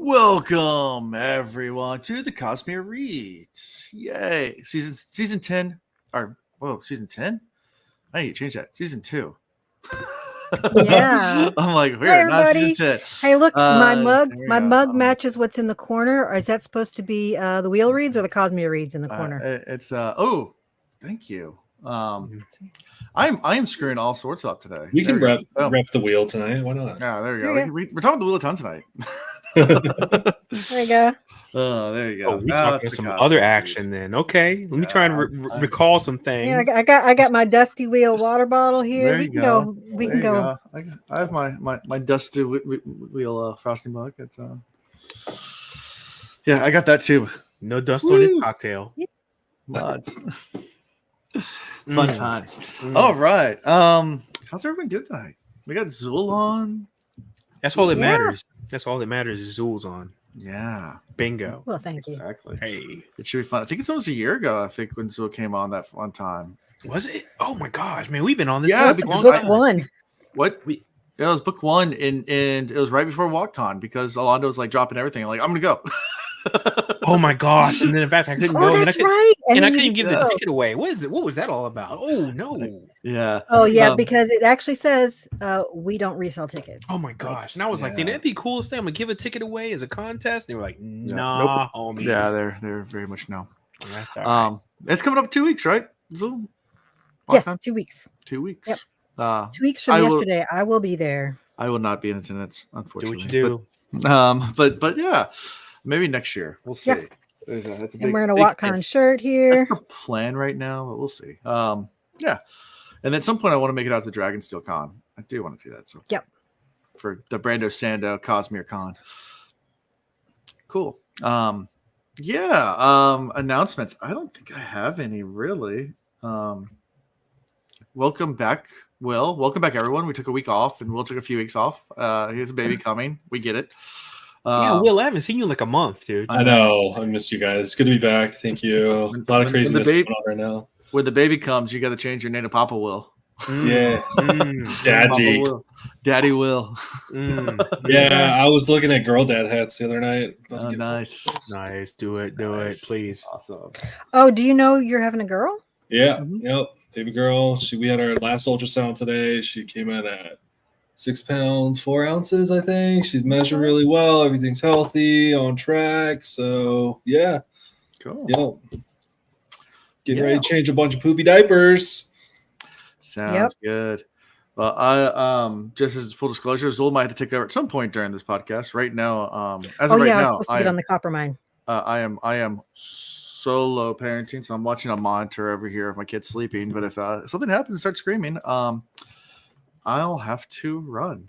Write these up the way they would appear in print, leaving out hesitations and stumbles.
Welcome everyone to the Cosmere Reads. Yay! Season 10 or season 10? I need to change that. Season 2. Yeah. I'm like, Hi, we're not everybody. season 10. Hey, look, my mug. there we My go. mug matches what's in the corner. Or is that supposed to be the wheel reads or the Cosmere reads in the corner? It's thank you. I am screwing all sorts up today. We can There rep the wheel tonight. Why not? Yeah, there we There go. you We're talking the wheel a ton tonight. There you go. Oh, there you go. Oh, we talking some other action then. Okay, let me try and recall some things. Yeah, I got my dusty wheel water bottle here. There We you can go. go. We There can you go. I have my dusty wheel frosting mug. It's yeah, I got that too. No dust on his cocktail. Mods. Fun times. All right. How's everyone doing tonight? We got Zool on. That's all that matters. That's all that matters is Zool's on. Yeah. Bingo. Well, thank you. Exactly. Hey. It should be fun. I think it's almost a year ago, I think, when Zool came on that one time. Was it? Oh my gosh, man, we've been on this. Yeah, It's book one. What? Yeah, it was book one, and it was right before WalkCon because Alonda was like dropping everything. I'm like, I'm gonna go. Oh my gosh! And then in fact, I couldn't go. That's right. And I couldn't give the ticket away. What is it? What was that all about? Oh no! Yeah. Oh yeah, because it actually says we don't resell tickets. Oh my gosh! And I was like, that'd be the coolest thing. I'm gonna give a ticket away as a contest. And they were like, nah, nope. homie. Yeah, they're very much no. That's all right. It's coming up 2 weeks, right? Zool? Yes, 2 weeks. 2 weeks. Yep. 2 weeks I from yesterday, I will be there. I will not be in attendance, unfortunately. Do what you do. But yeah, maybe next year. We'll see. Yep. That's a I'm wearing a WalkCon shirt here. That's the plan right now, but we'll see. Yeah. And at some point I want to make it out to the Dragonsteel Con. I do want to do that. So yep. For the Brando Sando Cosmere Con. Cool. Announcements. I don't think I have any really. Welcome back, Will. Welcome back, everyone. We took a week off, and Will took a few weeks off. He has a baby coming. We get it. Yeah, Will, I haven't seen you in like a month, dude. I know. I missed you guys. It's good to be back. Thank you. A lot of craziness going on right now. When the baby comes, you got to change your name to Papa Will. Yeah. Daddy. Daddy Will. Yeah, I was looking at girl dad hats the other night. Oh, nice. Nice. Do it, please. Awesome. Oh, do you know you're having a girl? Yeah. Yep. Baby girl. We had our last ultrasound today. She came in at 6 pounds, 4 ounces, I think. She's measured really well. Everything's healthy, on track. So, yeah. Cool. Yep. Getting ready to change a bunch of poopy diapers. Sounds good. Well, I just as full disclosure, Zool might have to take over at some point during this podcast. Right now, as of right now, I was supposed to get on the copper mine. I am solo parenting, so I'm watching a monitor over here of my kids sleeping. But if something happens and starts screaming, I'll have to run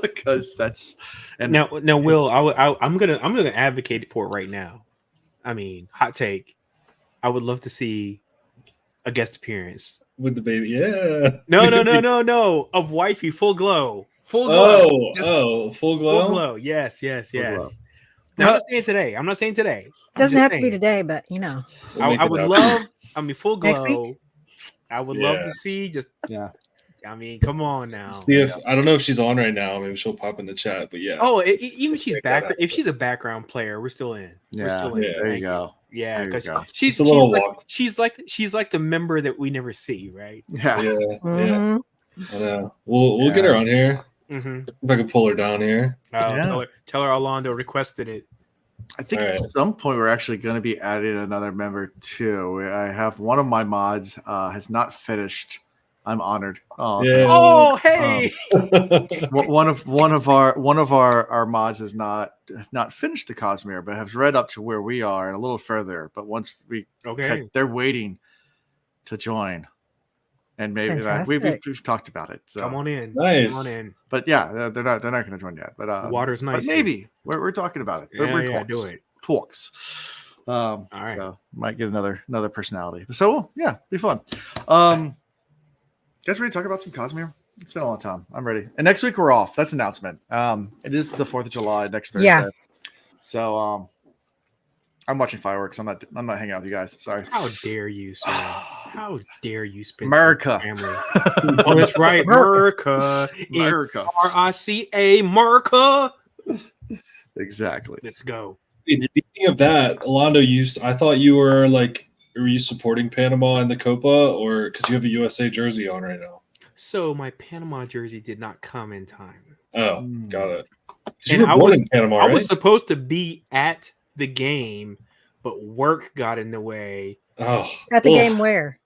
because that's now. Will, I'm gonna advocate for it right now. I mean, hot take. I would love to see a guest appearance with the baby. Yeah. No. Of wifey, full glow. Full glow. Full glow. Full glow. Yes. Now, I'm not saying today. Doesn't have to be today, but you know. I would love. I mean, full glow. Next week? I would love to see just. Yeah. I mean, come on now. See if I don't know if she's on right now. Maybe she'll pop in the chat. But yeah. Oh, even she's back. If she's a background player, we're still in. Yeah. We're still in. There you go. Yeah, because she's a little she's like the member that we never see, right? Yeah. Yeah. I know. We'll get her on here. Mm-hmm. If I can pull her down here. Tell her Orlando requested it. I think at some point we're actually going to be adding another member too. I have one of my mods has not finished. I'm honored. Oh, hey! one of our mods has not finished the Cosmere, but has read up to where we are and a little further. But once they're waiting to join, and maybe we've talked about it. So come on in, nice. Come on in. But yeah, they're not going to join yet. But the water's nice. But maybe we're talking about it. Yeah, do it. Talks. All right. So might get another personality. So be fun. Guys, ready to talk about some Cosmere? It's been a long time. I'm ready. And next week we're off. That's an announcement. It is the 4th of July next Thursday. Yeah. So I'm watching fireworks. I'm not hanging out with you guys. Sorry. How dare you, sir? How dare you spend America family? Oh, that's right, America. America. RICA, America. Exactly. Let's go. Speaking of that, Alando, I thought you were like, were you supporting Panama in the Copa, or because you have a USA jersey on right now? So my Panama jersey did not come in time. Oh, got it. And you were born in Panama, right? I was supposed to be at the game, but work got in the way. Oh, At the game where?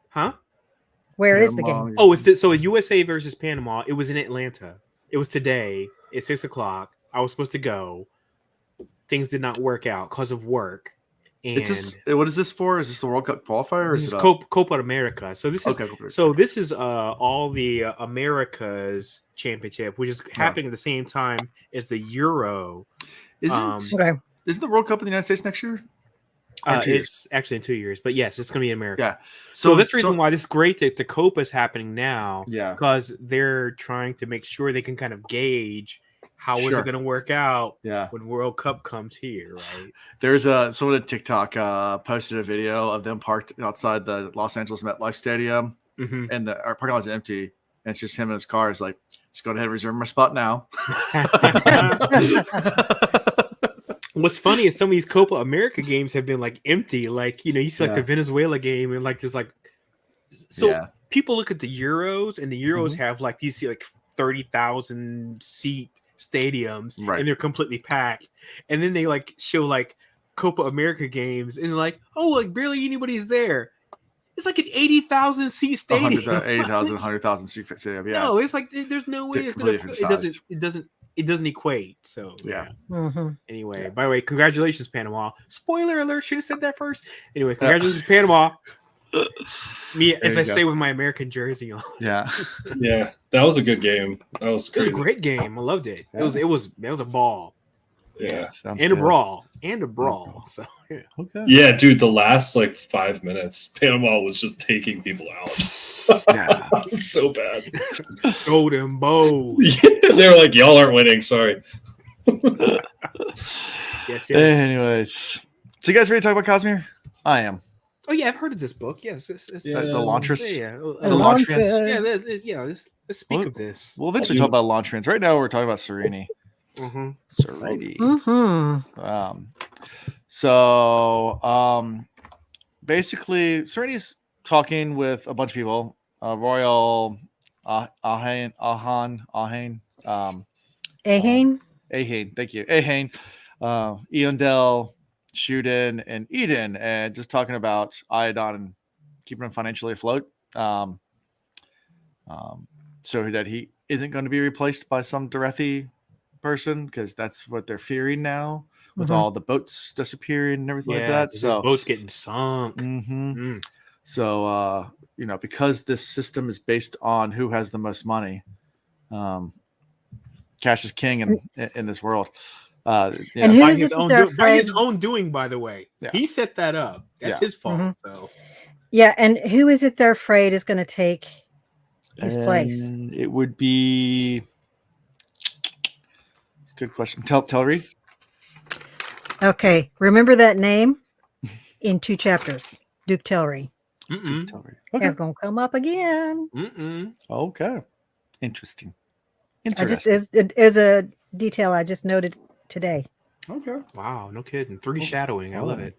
Huh? Where is the game? Oh, so USA versus Panama. It was in Atlanta. It was today at 6:00. I was supposed to go. Things did not work out because of work. And what is this for? Is this the World Cup qualifier? Or this is Copa America. So this is this is all the Americas championship, which is happening at the same time as the Euro. Isn't the World Cup in the United States next year? It's actually in 2 years, but yes, it's going to be in America. Yeah. So that's the reason why this is great that the Copa is happening now. Yeah. Because they're trying to make sure they can kind of gauge how is it going to work out when World Cup comes here, right? There's someone at TikTok posted a video of them parked outside the Los Angeles MetLife Stadium, and the parking lot's empty, and it's just him in his car. He's like, just go ahead and reserve my spot now. What's funny is some of these Copa America games have been like empty. Like, you see like the Venezuela game and like just like people look at the Euros, and the Euros have like these like 30,000 seat stadiums, and they're completely packed. And then they like show like Copa America games, and like, oh, like barely anybody's there. It's like an 80,000 seat stadium. 80,000, 100,000 seat stadium. Yeah. No, it's like there's no way it doesn't equate. So Anyway, by the way, congratulations, Panama. Spoiler alert, should have said that first. Anyway, congratulations, Panama. Me, as I say with my American jersey on. Yeah. Yeah. That was a good game. That was crazy. It was a great game. I loved it. Yeah. It was a ball. Yeah. A brawl. So yeah, dude, the last like 5 minutes, Panama was just taking people out. Yeah. So bad. Golden bow. They were like, y'all aren't winning, sorry. Yes. Anyways. So you guys ready to talk about Cosmere? I am. Oh yeah, I've heard of this book. Yes, the Elantris. Yeah, Elantris. Yeah. Let's speak of this. We'll eventually talk about Elantrans. Right now, we're talking about Serene. Serene. Basically, Serene's talking with a bunch of people. Royal Ahane. Thank you. Ahane. Eondel, Shuden, and Eden, and just talking about Iodon and keeping him financially afloat. So that he isn't going to be replaced by some Derethi person, because that's what they're fearing now with all the boats disappearing and everything like that. So boats getting sunk. So because this system is based on who has the most money, cash is king in this world. And who by is his own doing, by the way. He set that up. That's his fault. So and who is it they're afraid is going to take his place? It would be. It's a good question. Telri. Okay, remember that name in 2 chapters. Duke Telri. Okay. It's going to come up again. Okay. Interesting. Just as a detail I just noted today. Okay. Wow, no kidding. 3 shadowing. I love it.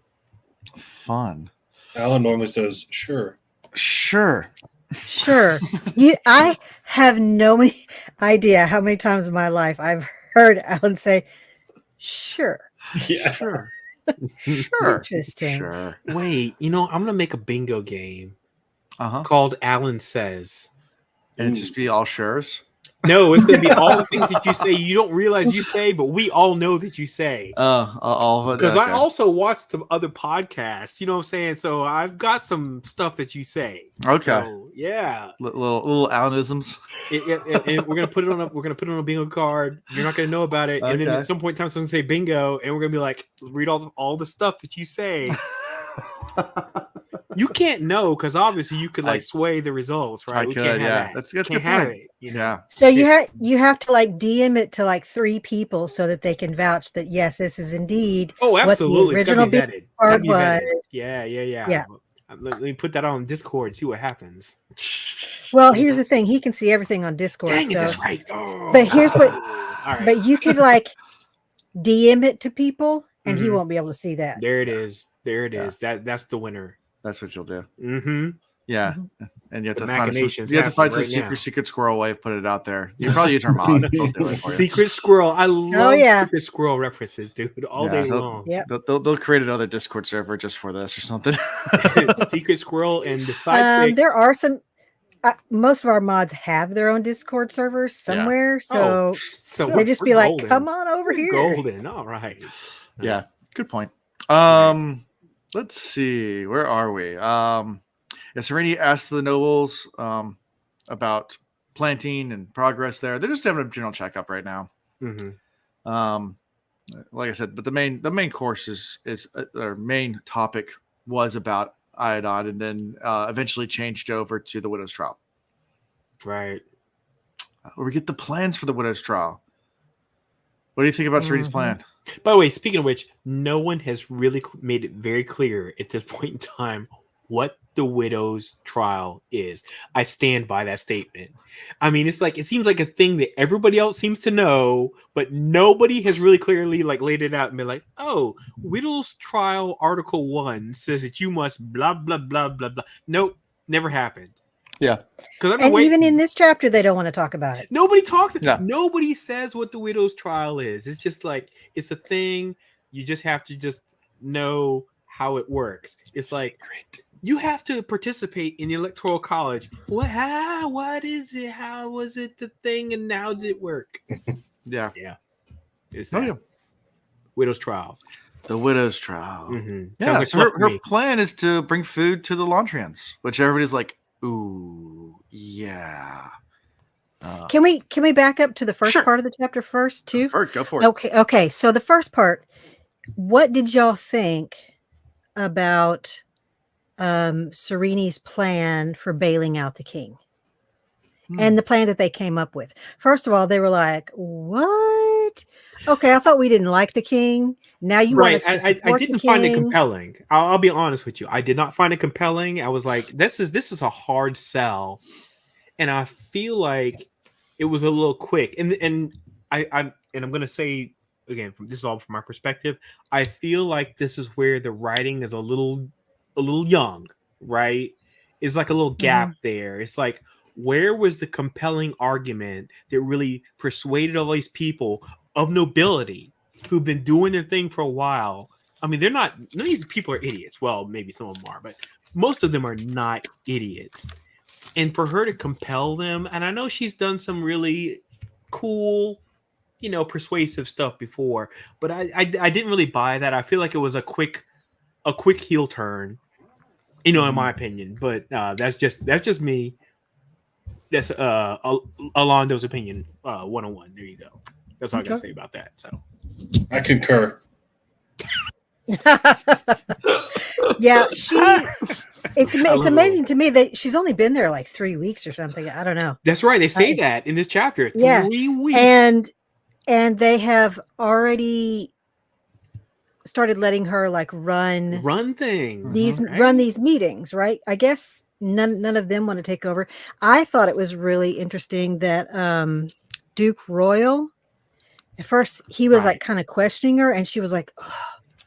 Fun. Alan normally says, sure. I have no idea how many times in my life I've heard Alan say, sure. Yeah. Sure. Interesting. Sure. Wait, I'm going to make a bingo game called Alan Says. And it's just be all sure's? No, it's going to be all the things that you say you don't realize you say, but we all know that you say. All of it. Because I also watched some other podcasts, you know what I'm saying? So I've got some stuff that you say. Okay. So, yeah. Little Alanisms. And we're gonna put it on a bingo card. You're not gonna know about it. And then at some point in time, someone's gonna say bingo, and we're gonna be like, read all the stuff that you say. You can't know because obviously you could sway the results, right? I could, yeah. That's a good point. Yeah. So you have to DM it to 3 people so that they can vouch that yes, this is indeed. Oh, absolutely. What the original bingo card was. Yeah. Let me put that on Discord and see what happens. Well, here's the thing: he can see everything on Discord. Dang it, that's right. Oh, but here's what. all right. But you could DM it to people, and he won't be able to see that. There it is. There it is. That's the winner. That's what you'll do. Mm-hmm. Yeah. And you have The to find machinations some right now. secret squirrel way of putting it out there. You can probably use our mod. They'll do it for you. Secret squirrel. I love secret squirrel references, dude. All day long. Yeah. They'll create another Discord server just for this or something. Secret squirrel and the sidekick. There are some. Most of our mods have their own Discord servers somewhere, so they just be like, golden. "Come on over here." Golden. All right. Yeah. Good point. Let's see. Where are we? Sereni asked the nobles about planting and progress there. They're just having a general checkup right now. Mm-hmm. Like I said, but the main course is our main topic was about Iodine, and then eventually changed over to the Widow's Trial. Right. Where we get the plans for the Widow's Trial. What do you think about Sereni's plan? By the way, speaking of which, no one has really made it very clear at this point in time what the Widow's Trial is. I stand by that statement. I mean, it's like, it seems like a thing that everybody else seems to know, but nobody has really clearly like laid it out and been like, oh, Widow's Trial Article 1 says that you must blah, blah, blah, blah, blah. Nope, never happened. Yeah. And even in this chapter, they don't want to talk about it. Nobody talks. Yeah. Nobody says what the Widow's Trial is. It's just like, it's a thing. You just have to just know how it works. It's like, you have to participate in the Electoral College. What is it? How was it the thing? And how does it work? Yeah. It's that. Widow's Trial. The Widow's Trial. Mm-hmm. Yeah, so her plan is to bring food to the Elantrians, which everybody's like, ooh, yeah. Can we back up to the first part of the chapter first, too? Go for it. Okay. So the first part, what did y'all think about Sereni's plan for bailing out the king and the plan that they came up with? First of all, they were like, what? Okay, I thought we didn't like the king. Now you want us to support I didn't find it compelling. I'll be honest with you. I did not find it compelling. I was like, this is a hard sell, and I feel like it was a little quick. And I'm gonna say again, this is all from my perspective. I feel like this is where the writing is a little young, right? It's like a little gap there. It's like, where was the compelling argument that really persuaded all these people of nobility who've been doing their thing for a while? I mean, none of these people are idiots. Well, maybe some of them are, but most of them are not idiots. And for her to compel them, and I know she's done some really cool, persuasive stuff before, but I didn't really buy that. I feel like it was a quick heel turn, in my opinion. But that's just me. That's Alondo's opinion, 101. There you go. That's all I gotta say about that. So I concur. Yeah, it's amazing to me that she's only been there like 3 weeks or something. I don't know. That's right. They say that in this chapter. 3 weeks. And they have already started letting her like run things. Run these meetings, right? I guess none of them want to take over. I thought it was really interesting that Duke Royal, at first he was like kind of questioning her, and she was like, oh.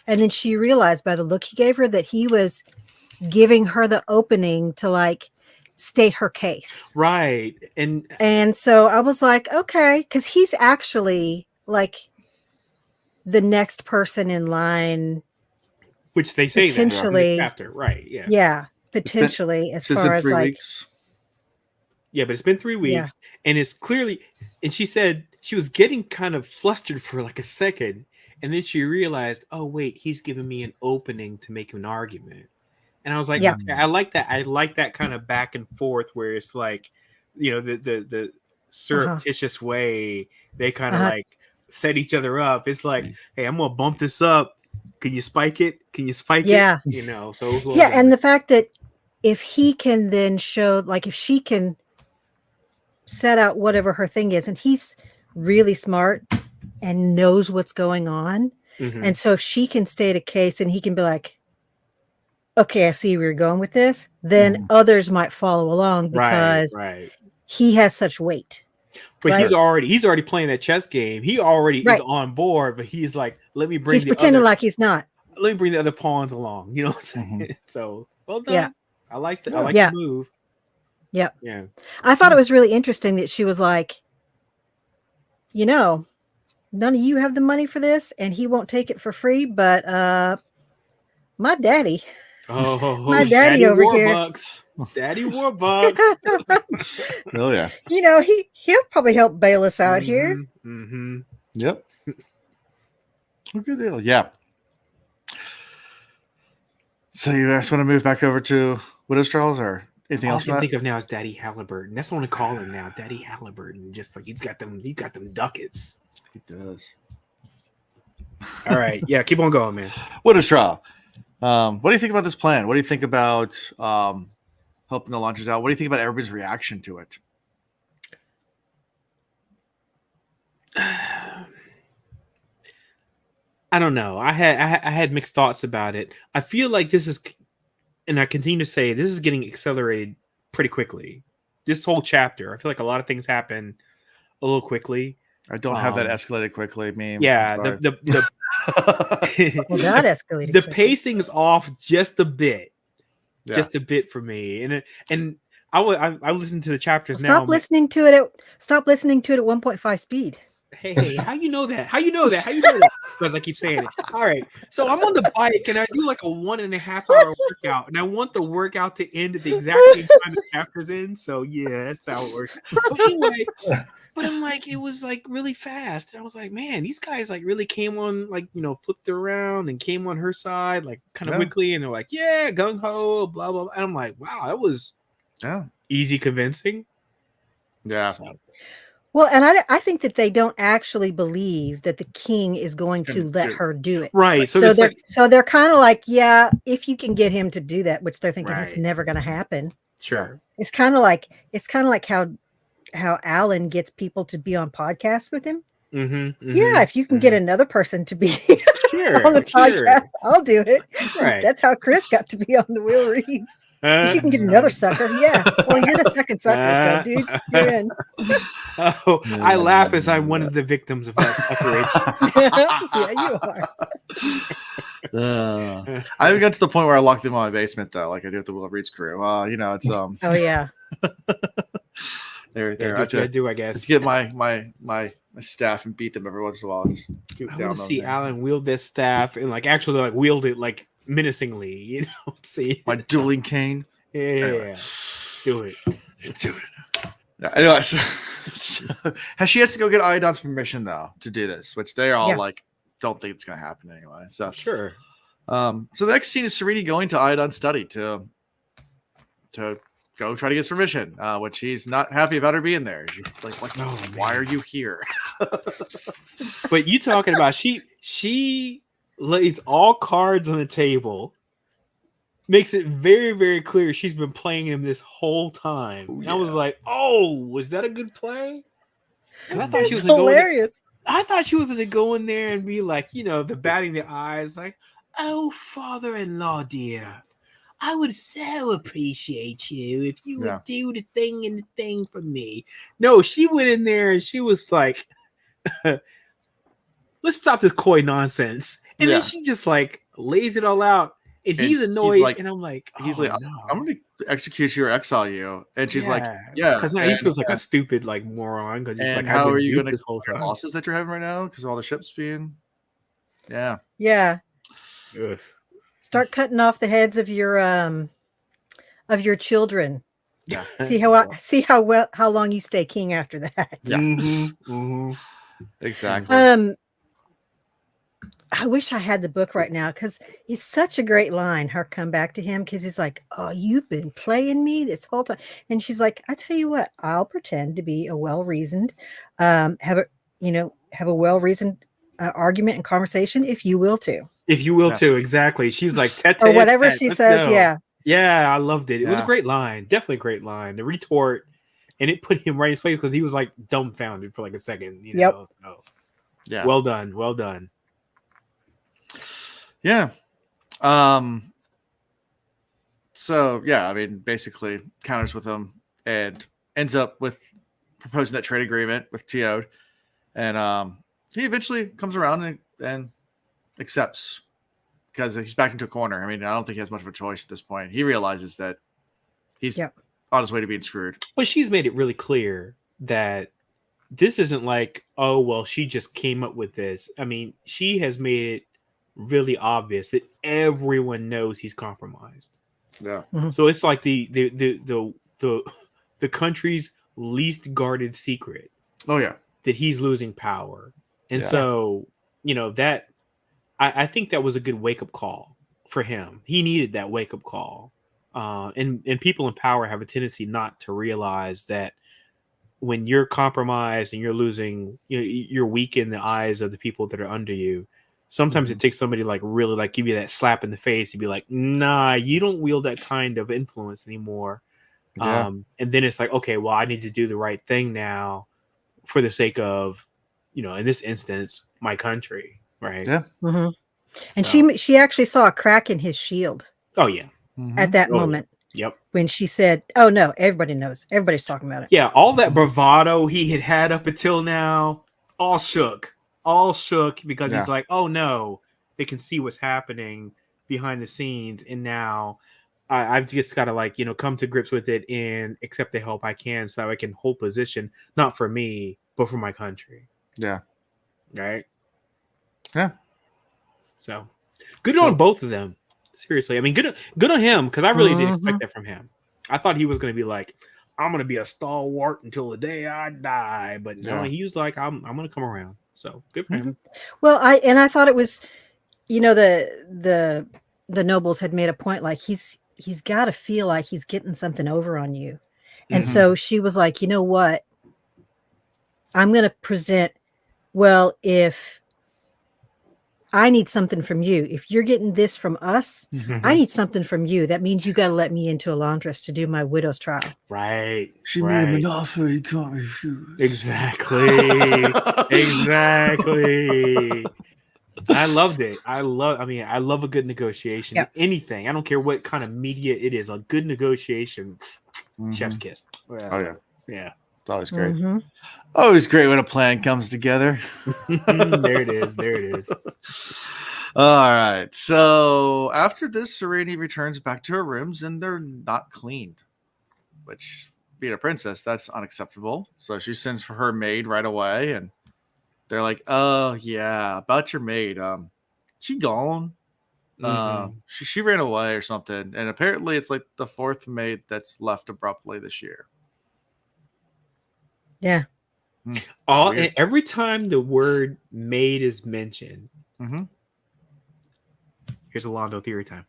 And then she realized by the look he gave her that he was giving her the opening to like state her case. Right. And so I was like, okay, because he's actually like the next person in line, which they say potentially that chapter, right? Yeah, potentially, as far as like weeks. Yeah, but it's been 3 weeks, and it's clearly, and she said she was getting kind of flustered for like a second, and then she realized, oh wait, he's giving me an opening to make an argument. And I was like, okay, I like that. I like that kind of back and forth where it's like, the surreptitious way they kind of like set each other up. It's like, hey, I'm gonna bump this up. Can you spike it? Yeah. So and the fact that if he can then show, like, if she can set out whatever her thing is, and he's really smart and knows what's going on, and so if she can state a case and he can be like, okay, I see where you're going with this, then others might follow along because he has such weight. But right. he's already playing that chess game. He already is on board, but he's like, let me bring. He's pretending like he's not. Let me bring the other pawns along. You know what I'm saying? Mm-hmm. So well done. Yeah. I like the move. Yep. Yeah. I thought it was really interesting that she was like, none of you have the money for this, and he won't take it for free, but my daddy. My daddy over here. Bucks. Daddy Warbucks. Oh yeah. He'll probably help bail us out here. Mm-hmm. Yep. Good deal. Yeah. So you guys want to move back over to Widow's Trials or anything else? All I can think of now is Daddy Halliburton. That's what I call him now, Daddy Halliburton. Just like he's got them ducats. He does. All right. Yeah, keep on going, man. Widow's Trial. What do you think about this plan? What do you think about helping the launchers out? What do you think about everybody's reaction to it? I don't know. I had mixed thoughts about it. I feel like this is, and I continue to say, this is getting accelerated pretty quickly. This whole chapter, I feel like a lot of things happen a little quickly. I don't have that escalated quickly meme. Yeah, well, that escalated. The pacing's off just a bit, just a bit for me, and I listened to the chapters now. Stop listening to it at 1.5 speed. Hey, how you know that? How you know that? Because I keep saying it. All right. So I'm on the bike and I do like a 1.5 hour workout, and I want the workout to end at the exact same time the chapter's in. So yeah, that's how it works. But anyway, but I'm like, it was like really fast. And I was like, man, these guys like really came on, like, flipped around and came on her side like kind of quickly, and they're like, yeah, gung ho, blah blah blah. And I'm like, wow, that was easy convincing. Yeah. So. Well, and I think that they don't actually believe that the king is going to let her do it. Right. So they're kind of like, yeah, if you can get him to do that, which they're thinking it's never going to happen. Sure. It's kind of like how Alan gets people to be on podcasts with him. Mm-hmm, mm-hmm, yeah, if you can get another person to be on the podcast, I'll do it. Right. That's how Chris got to be on the Will Reads. If you can get another sucker, yeah. Well, you're the second sucker, so dude, you're in. Oh, I laugh as I'm one of the victims of that separation. Yeah, you are. I haven't got to the point where I lock them in my basement though, like I do with the Will Reads crew. It's Oh yeah. I do, I guess. Let's get my staff and beat them every once in a while. Just I want to see Alan wield this staff and actually wield it menacingly, See my dueling cane. Yeah, anyway. Do it. Anyway, so she has to go get Iodon's permission though to do this, which they all don't think it's gonna happen anyway. So sure. So the next scene is Sereni going to Iodon's study to go try to get his permission, which he's not happy about her being there. She's like no, why are you here? But you talking about she lays all cards on the table, makes it very, very clear she's been playing him this whole time. Ooh, yeah. I was like, oh, was that a good play? I thought she was hilarious. I thought she was going to go in there and be like, the batting the eyes, like, oh, father-in-law, dear, I would so appreciate you if you would do the thing and the thing for me. No, she went in there and she was like, let's stop this coy nonsense. And then she just lays it all out, and he's annoyed, and I'm like, I'm going to execute you or exile you. And she's like, because now he feels like a stupid moron. Because he's like, how are you going to control the losses that you're having right now? Because all the ships being, Ugh. Start cutting off the heads of your children. Yeah. See how long you stay king after that. Yeah. Mm-hmm. Exactly. I wish I had the book right now because it's such a great line. Her come back to him because he's like, "Oh, you've been playing me this whole time," and she's like, "I tell you what, I'll pretend to be a well-reasoned, have a well-reasoned argument and conversation if you will too." If you will too, exactly. She's like, or whatever she says. Go. Yeah, I loved it. It was a great line, definitely a great line. The retort, and it put him right in his place because he was dumbfounded for a second. So, yeah, well done. Yeah. So yeah, I mean, basically counters with him and ends up with proposing that trade agreement with Teod, and he eventually comes around and accepts because he's backed into a corner. I mean, I don't think he has much of a choice at this point. He realizes that he's on his way to being screwed. But she's made it really clear that this isn't like, oh, well, she just came up with this. I mean, she has made it really obvious that everyone knows he's compromised. Yeah. Mm-hmm. So it's like the country's least guarded secret. Oh yeah. That he's losing power. And so, that I think that was a good wake up call for him. He needed that wake up call. And people in power have a tendency not to realize that when you're compromised and you're losing, you're weak in the eyes of the people that are under you. Sometimes it takes somebody really give you that slap in the face and be like, nah, you don't wield that kind of influence anymore. Yeah. And then it's like, okay, well, I need to do the right thing now for the sake of, in this instance, my country. Right. Yeah. Mm-hmm. And she actually saw a crack in his shield. Oh yeah. At that moment. Yep. When she said, oh no, everybody knows. Everybody's talking about it. Yeah. All that bravado he had up until now, all shook because he's like, oh no, they can see what's happening behind the scenes. And now I've just got to come to grips with it and accept the help I can so that I can hold position, not for me, but for my country. Yeah. Right. Yeah. So good on both of them. Seriously. I mean, good on him. Cause I really didn't expect that from him. I thought he was going to be like, I'm going to be a stalwart until the day I die. But no, he was like, I'm going to come around. So good for him. Well, I thought it was, the nobles had made a point, like he's got to feel like he's getting something over on you. And so she was like, you know what? I'm going to present, well, if I need something from you, if you're getting this from us, I need something from you. That means you got to let me into Elantris to do my widow's trial. Right. She made him an offer he can't refuse. Exactly. Exactly. I loved it. I love a good negotiation. Yeah. Anything. I don't care what kind of media it is. A good negotiation. Chef's kiss. Oh yeah. Yeah. It's always great. Always great when a plan comes together. There it is. All right. So after this, Serenity returns back to her rooms and they're not cleaned, which, being a princess, that's unacceptable. So she sends for her maid right away, and they're like, "Oh yeah, about your maid. She gone. She ran away or something." And apparently, it's like the fourth maid that's left abruptly this year. Yeah. And every time the word maid is mentioned, here's a Londo theory time.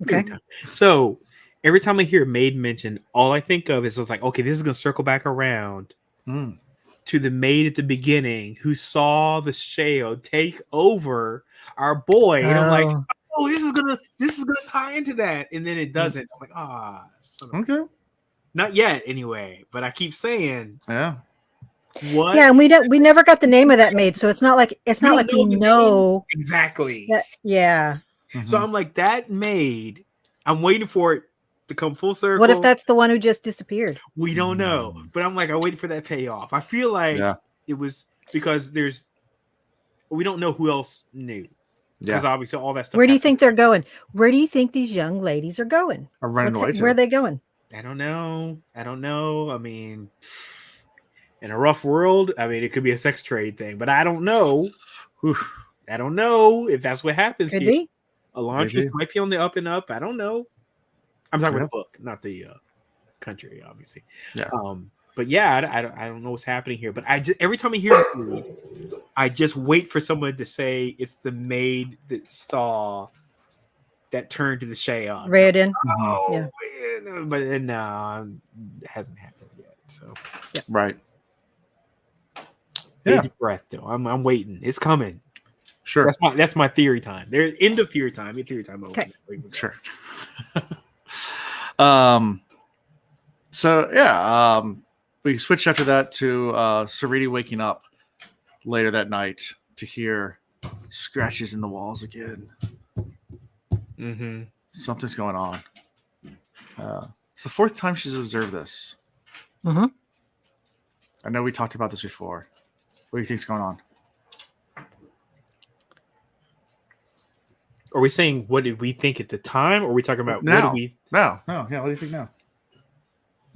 Okay. So every time I hear maid mentioned, all I think of is like, okay, this is going to circle back around to the maid at the beginning who saw the Shaor take over our boy. And I'm like, oh, this is gonna tie into that. And then it doesn't. I'm like, okay. Not yet, anyway. But I keep saying, yeah. What? Yeah, and we never got the name of that maid, so it's not like we know exactly. Yeah. So I'm like, that maid. I'm waiting for it to come full circle. What if that's the one who just disappeared? We don't know, but I'm like, I waited for that payoff. I feel like it was because we don't know who else knew. Because obviously all that stuff. Where do you think they're going? Where do you think these young ladies are going? Where are they going? I don't know. I mean, in a rough world, I mean, it could be a sex trade thing, but I don't know. I don't know if that's what happens. Could be. Elantris might be on the up and up. I don't know. I'm talking about the book, not the country, obviously. Yeah. But yeah, I don't know what's happening here. But every time I hear it, I just wait for someone to say it's the maid that saw that turned to the Shaor. Hrathen. Oh, yeah. But it hasn't happened yet. So yeah. Right. Yeah. Deep breath though. I'm waiting. It's coming. Sure. That's my theory time. There's end of theory time. Theory time over. Okay. Sure. So yeah, we switched after that to Serenity waking up later that night to hear scratches in the walls again. Something's going on. It's the fourth time she's observed this. I know we talked about this before. What do you think's going on? Are we saying what did we think at the time, or are we talking about now? What did we? No. Yeah. What do you think now?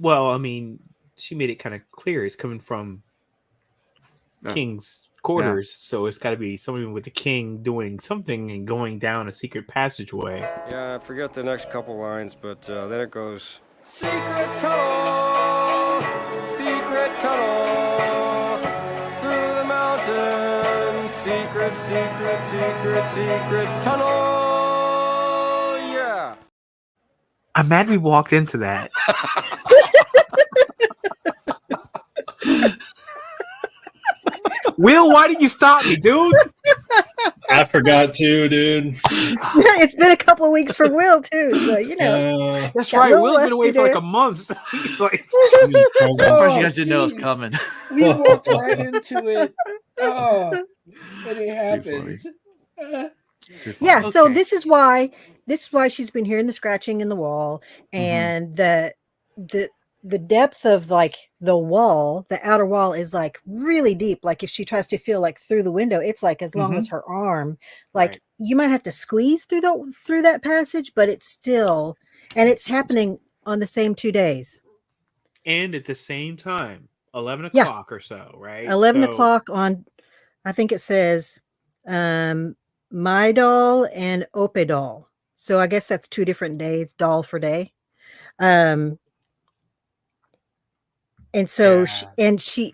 Well, I mean, she made it kind of clear it's coming from King's quarters, so it's got to be someone with the king doing something and going down a secret passageway. Yeah, I forget the next couple lines, but then it goes, secret tunnel, through the mountains, secret tunnel, yeah. I'm mad we walked into that. Will, why did you stop me, dude? I forgot to, dude. It's been a couple of weeks for Will too, so you know. That's right. Will's been away for like a month. So he's like, I'm surprised you guys didn't know it was coming. We walked right into it. Oh, and it happened. Yeah, so this is why she's been hearing the scratching in the wall, and the depth of like the wall, the outer wall is like really deep. Like if she tries to feel like through the window, it's like as long as her arm. Like you might have to squeeze through that passage, but it's still, and it's happening on the same 2 days. And at the same time, 11 o'clock or so, right? 11 o'clock on, I think it says Maidal and Opedal. So I guess that's 2 different days, Dal for day. And so she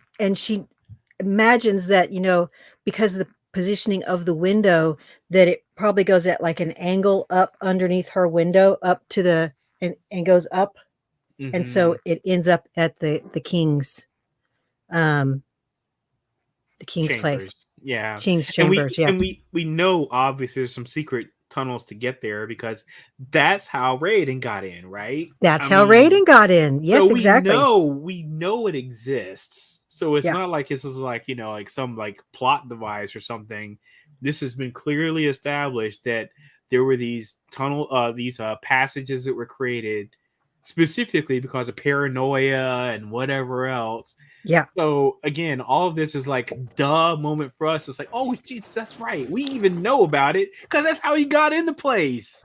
imagines that, you know, because of the positioning of the window, that it probably goes at like an angle up underneath her window, up to the and goes up, and so it ends up at the king's place, king's chambers. And we know obviously there's some secret tunnels to get there because that's how Hrathen got in, right? That's how Hrathen got in. Yes, so exactly. We know it exists. So it's not like this is like, you know, like some like plot device or something. This has been clearly established that there were these passages that were created specifically because of paranoia and whatever else. Yeah. So again, all of this is like duh moment for us. It's like, oh, geez, that's right. We even know about it because that's how he got in the place.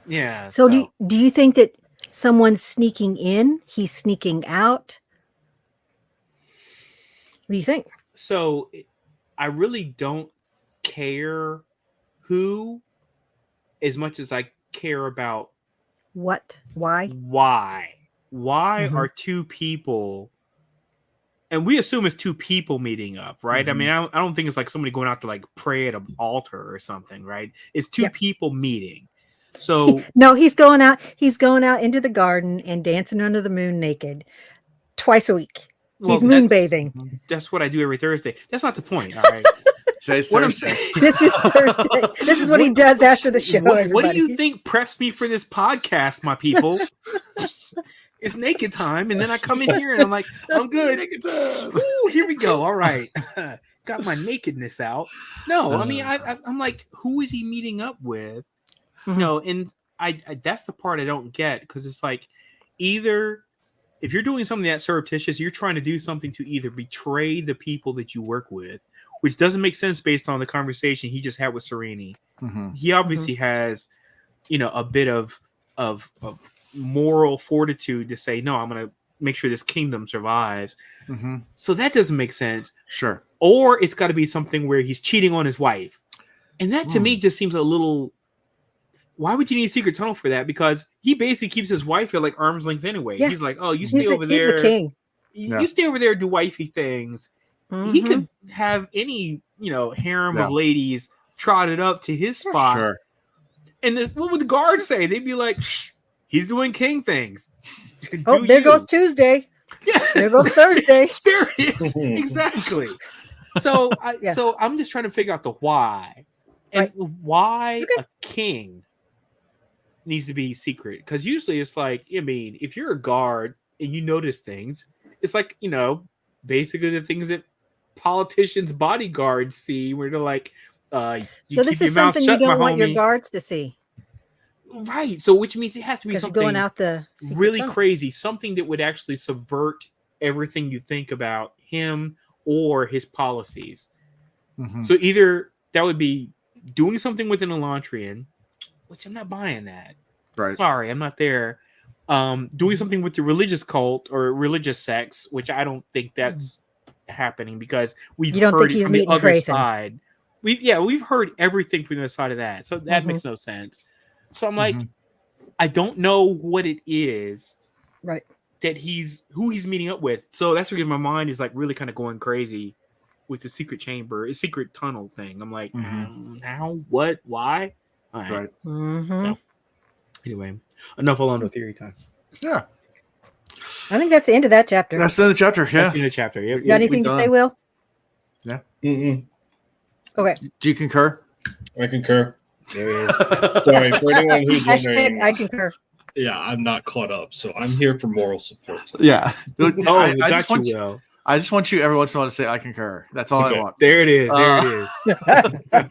Yeah. So do you think that someone's sneaking in? He's sneaking out? What do you think? So I really don't care who as much as I care about what, why are 2 people, and we assume it's 2 people meeting up, right? I mean, I don't think it's like somebody going out to like pray at an altar or something, right? It's 2 people meeting. So no, he's going out into the garden and dancing under the moon naked twice a week. He's moonbathing. That's what I do every Thursday. That's not the point. All right. Today's Thursday. This is Thursday. This is what he does after the show. What do you think pressed me for this podcast, my people? It's naked time, and then I come in here and I'm like, I'm good. Ooh, here we go. All right. Got my nakedness out. No, I mean, I'm like, who is he meeting up with? No, and I that's the part I don't get, because it's like, either if you're doing something that surreptitious, you're trying to do something to either betray the people that you work with, which doesn't make sense based on the conversation he just had with Sereni. He obviously has, you know, a bit of moral fortitude to say, no, I'm going to make sure this kingdom survives. So that doesn't make sense. Sure. Or it's got to be something where he's cheating on his wife. And that to me just seems a little... Why would you need a secret tunnel for that? Because he basically keeps his wife at like arm's length anyway. Yeah. He's like, oh, you stay over there. He's the king. You stay over there, do wifey things. He could have any, you know, harem of ladies trotted up to his spot. Sure. And what would the guards say? They'd be like, he's doing king things. Oh, there goes Tuesday. Yeah. There goes Thursday. There it is. Exactly. So, so I'm just trying to figure out the why. And why a king needs to be secret. Because usually it's like, I mean, if you're a guard and you notice things, it's like, you know, basically the things that politicians' bodyguards see, where they're like, so this is something you don't want your guards to see. Right. So which means it has to be something going out the really crazy, something that would actually subvert everything you think about him or his policies. Mhm. So either that would be doing something with an Elantrian, which I'm not buying that. Right. Sorry, I'm not there. Doing something with the religious cult or religious sects, which I don't think that's happening because we've heard it from the other side. We've heard everything from the other side of that, so that makes no sense. So I'm like, I don't know what it is, right? That who he's meeting up with. So that's where my mind is like really kind of going crazy with the secret chamber, secret tunnel thing. I'm like, how, what, why? All right. So, anyway, enough Orlando theory time. Yeah. I think that's the end of that chapter. That's the end of the chapter. Yeah. That's the end of the chapter. Yep. Got anything to say, Will? Yeah. Okay. Do you concur? I concur. There it is. Sorry, for anyone who's wondering. I concur. Yeah, I'm not caught up, so I'm here for moral support. Yeah. I just want you. I just want you every once in a while to say I concur. That's all I want. There it is. There it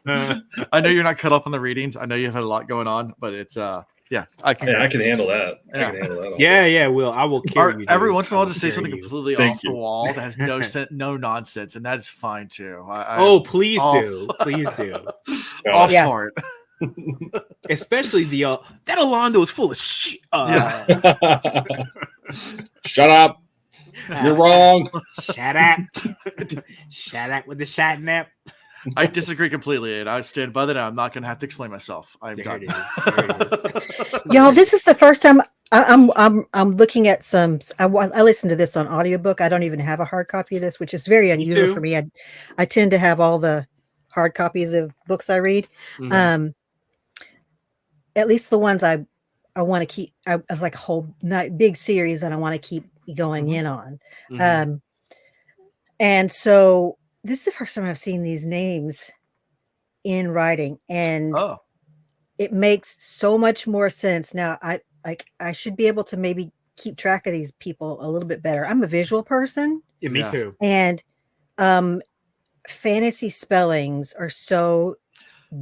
is. I know you're not caught up on the readings. I know you've had a lot going on, but it's I concur. Yeah, I can handle that. Yeah. I can handle that. Yeah, Will. I will carry you. Every once in a while, just say something completely off the wall that has no nonsense, and that is fine too. Please do. Please do. All for it. Especially that Orlando is full of shit. Shut up. You're wrong. Shut up. Shut up with the shot nap. I disagree completely, and I stand by that. I'm not going to have to explain myself. I'm done. Y'all, this is the first time I'm looking at some. I listened to this on audiobook. I don't even have a hard copy of this, which is very unusual for me. I tend to have all the hard copies of books I read. At least the ones I want to keep. I have like a whole big series that I want to keep going in on. And so this is the first time I've seen these names in writing, and it makes so much more sense now. I should be able to maybe keep track of these people a little bit better. I'm a visual person. Yeah, me too. And fantasy spellings are so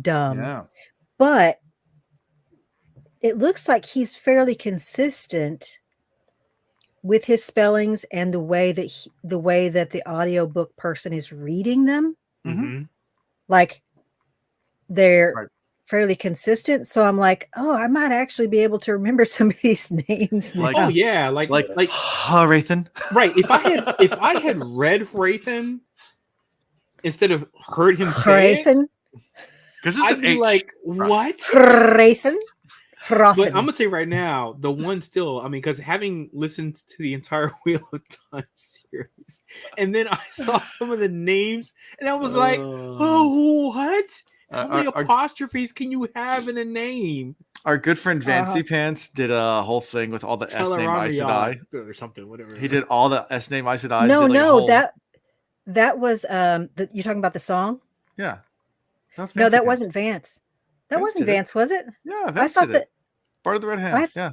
dumb. Yeah. But it looks like he's fairly consistent with his spellings and the way that the audiobook person is reading them. Like they're fairly consistent. So I'm like, I might actually be able to remember some of these names. Like Hrathen. Right. If I had read Hrathen instead of heard him say it, because I'd be like, what? Hrathen. But I'm gonna say right now, the one still. I mean, because having listened to the entire Wheel of Time series, and then I saw some of the names, and I was like, "Oh, what? How many apostrophes can you have in a name?" Our good friend Vancy Pants did a whole thing with all the S name Aes Sedai or something, whatever. He did all the S name Aes Sedai. No, that was you're talking about the song. Yeah, that wasn't Vance. That wasn't Vance, was it? Yeah, Vance did it. Part of the Red Hand. Yeah.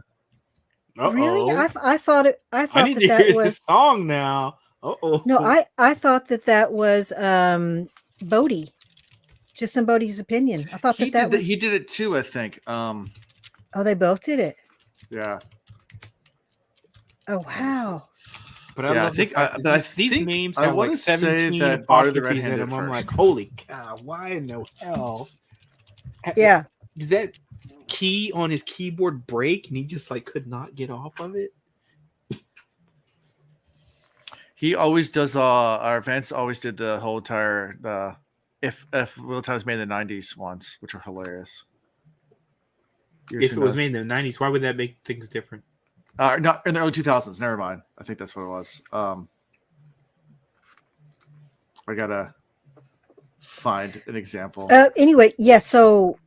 Really? I thought it. I thought I need to hear this song now. No, I thought that was Bodhi. Just somebody's opinion. I thought he did it too. I think. They both did it. Yeah. Oh wow. But I think these names have like 17 apostrophes in them. I'm like, holy cow! Why in the hell? Yeah. Did that key on his keyboard break and he just like could not get off of it? He always does our Vance always did the whole entire if Wheel of Time was made in the 90s ones, which are hilarious. If it was made in the 90s, why would that make things different? Not in the early 2000s. Never mind. I think that's what it was. I gotta find an example. Anyway, yeah. So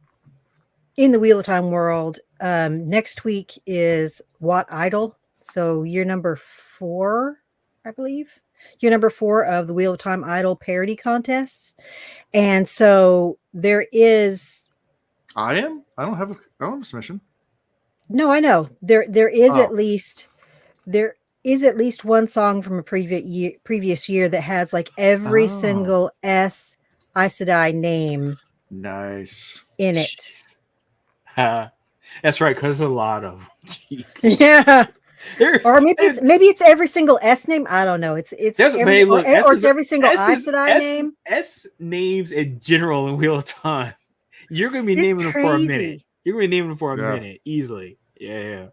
in the Wheel of Time world, next week is Wat Idol. So year number 4, I believe. Year number 4 of the Wheel of Time Idol parody contests. And so there is. I don't have a submission. No, I know. There is at least one song from a previous year that has like every single Aes Sedai name. Nice. In it. That's right, because a lot of them. Yeah. Or maybe it's every single S name. I don't know. It's every single Aes Sedai name. S names in general in Wheel of Time. You're gonna be naming them for a minute. You're gonna be naming them for a minute easily. Yeah.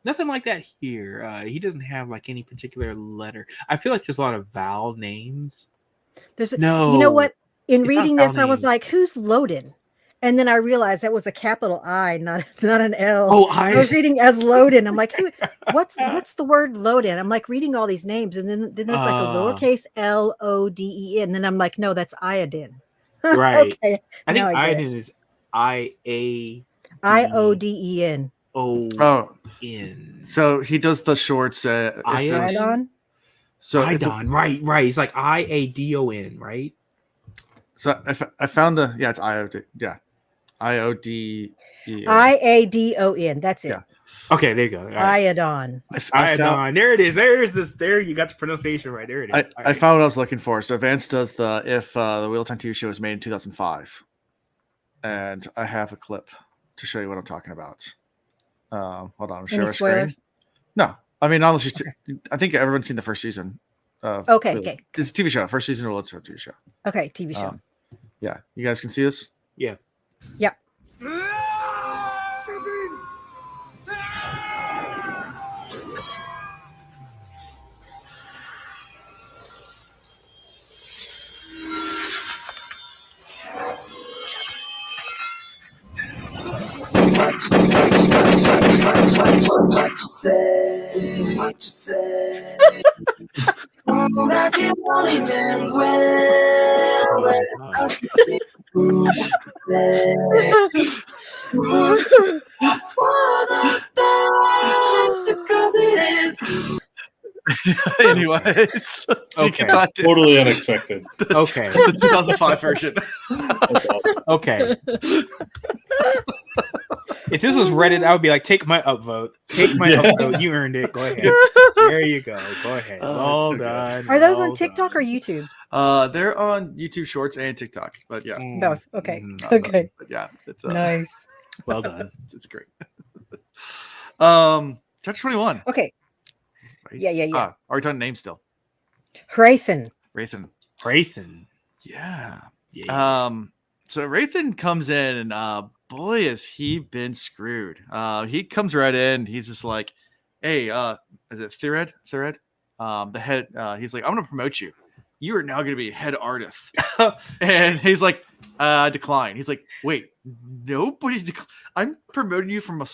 Nothing like that here. He doesn't have like any particular letter. I feel like there's a lot of vowel names. You know what? In reading this, I was like, "Who's Loden?" And then I realized that was a capital I, not an L. Oh, I was reading as Loden. I'm like, what's the word Loden? I'm like reading all these names, and then there's like a lowercase L-O-D-E-N, and then I'm like, no, that's Iodine. Right. Okay. I think Iodine is I-A I-O-D-E-N. O-N. So he does the shorts. Iodine. So Iodine, right. It's like I-A-D-O-N, right? So I found it's I-O-D. Yeah. I-O-D-E-N. I-A-D-O-N. That's it. Yeah. Okay, there you go. Iodine. Iodine. There it is. There you got the pronunciation right. There it is. I found what I was looking for. So Vance does the Wheel of Time TV show was made in 2005. And I have a clip to show you what I'm talking about. Hold on. Share a screen. No. I mean, unless I think everyone's seen the first season. Okay. It's a TV show. First season of Wheel of Time TV show. Okay, TV show. Yeah. You guys can see this? Yeah. Yep. What you say? That you've only been for the best, because it is. Anyways, okay, totally unexpected. Okay, the 2005 version. That's awesome. Okay. If this was Reddit, I would be like, take my upvote. Take my upvote. You earned it. Go ahead. There you go. Go ahead. All done. Are those on TikTok or YouTube? They're on YouTube Shorts and TikTok. But yeah. Both. Okay. Okay. But yeah. It's nice. Well done. It's great. Chapter 21. Okay. Right? Yeah. Are we talking names still? Hrathen. Yeah. So Hrathen comes in and boy, has he been screwed. He comes right in. He's just like, hey, is it Thured? The head. He's like, I'm going to promote you. You are now going to be head artist. And he's like, decline. He's like, wait, nobody. I'm promoting you from a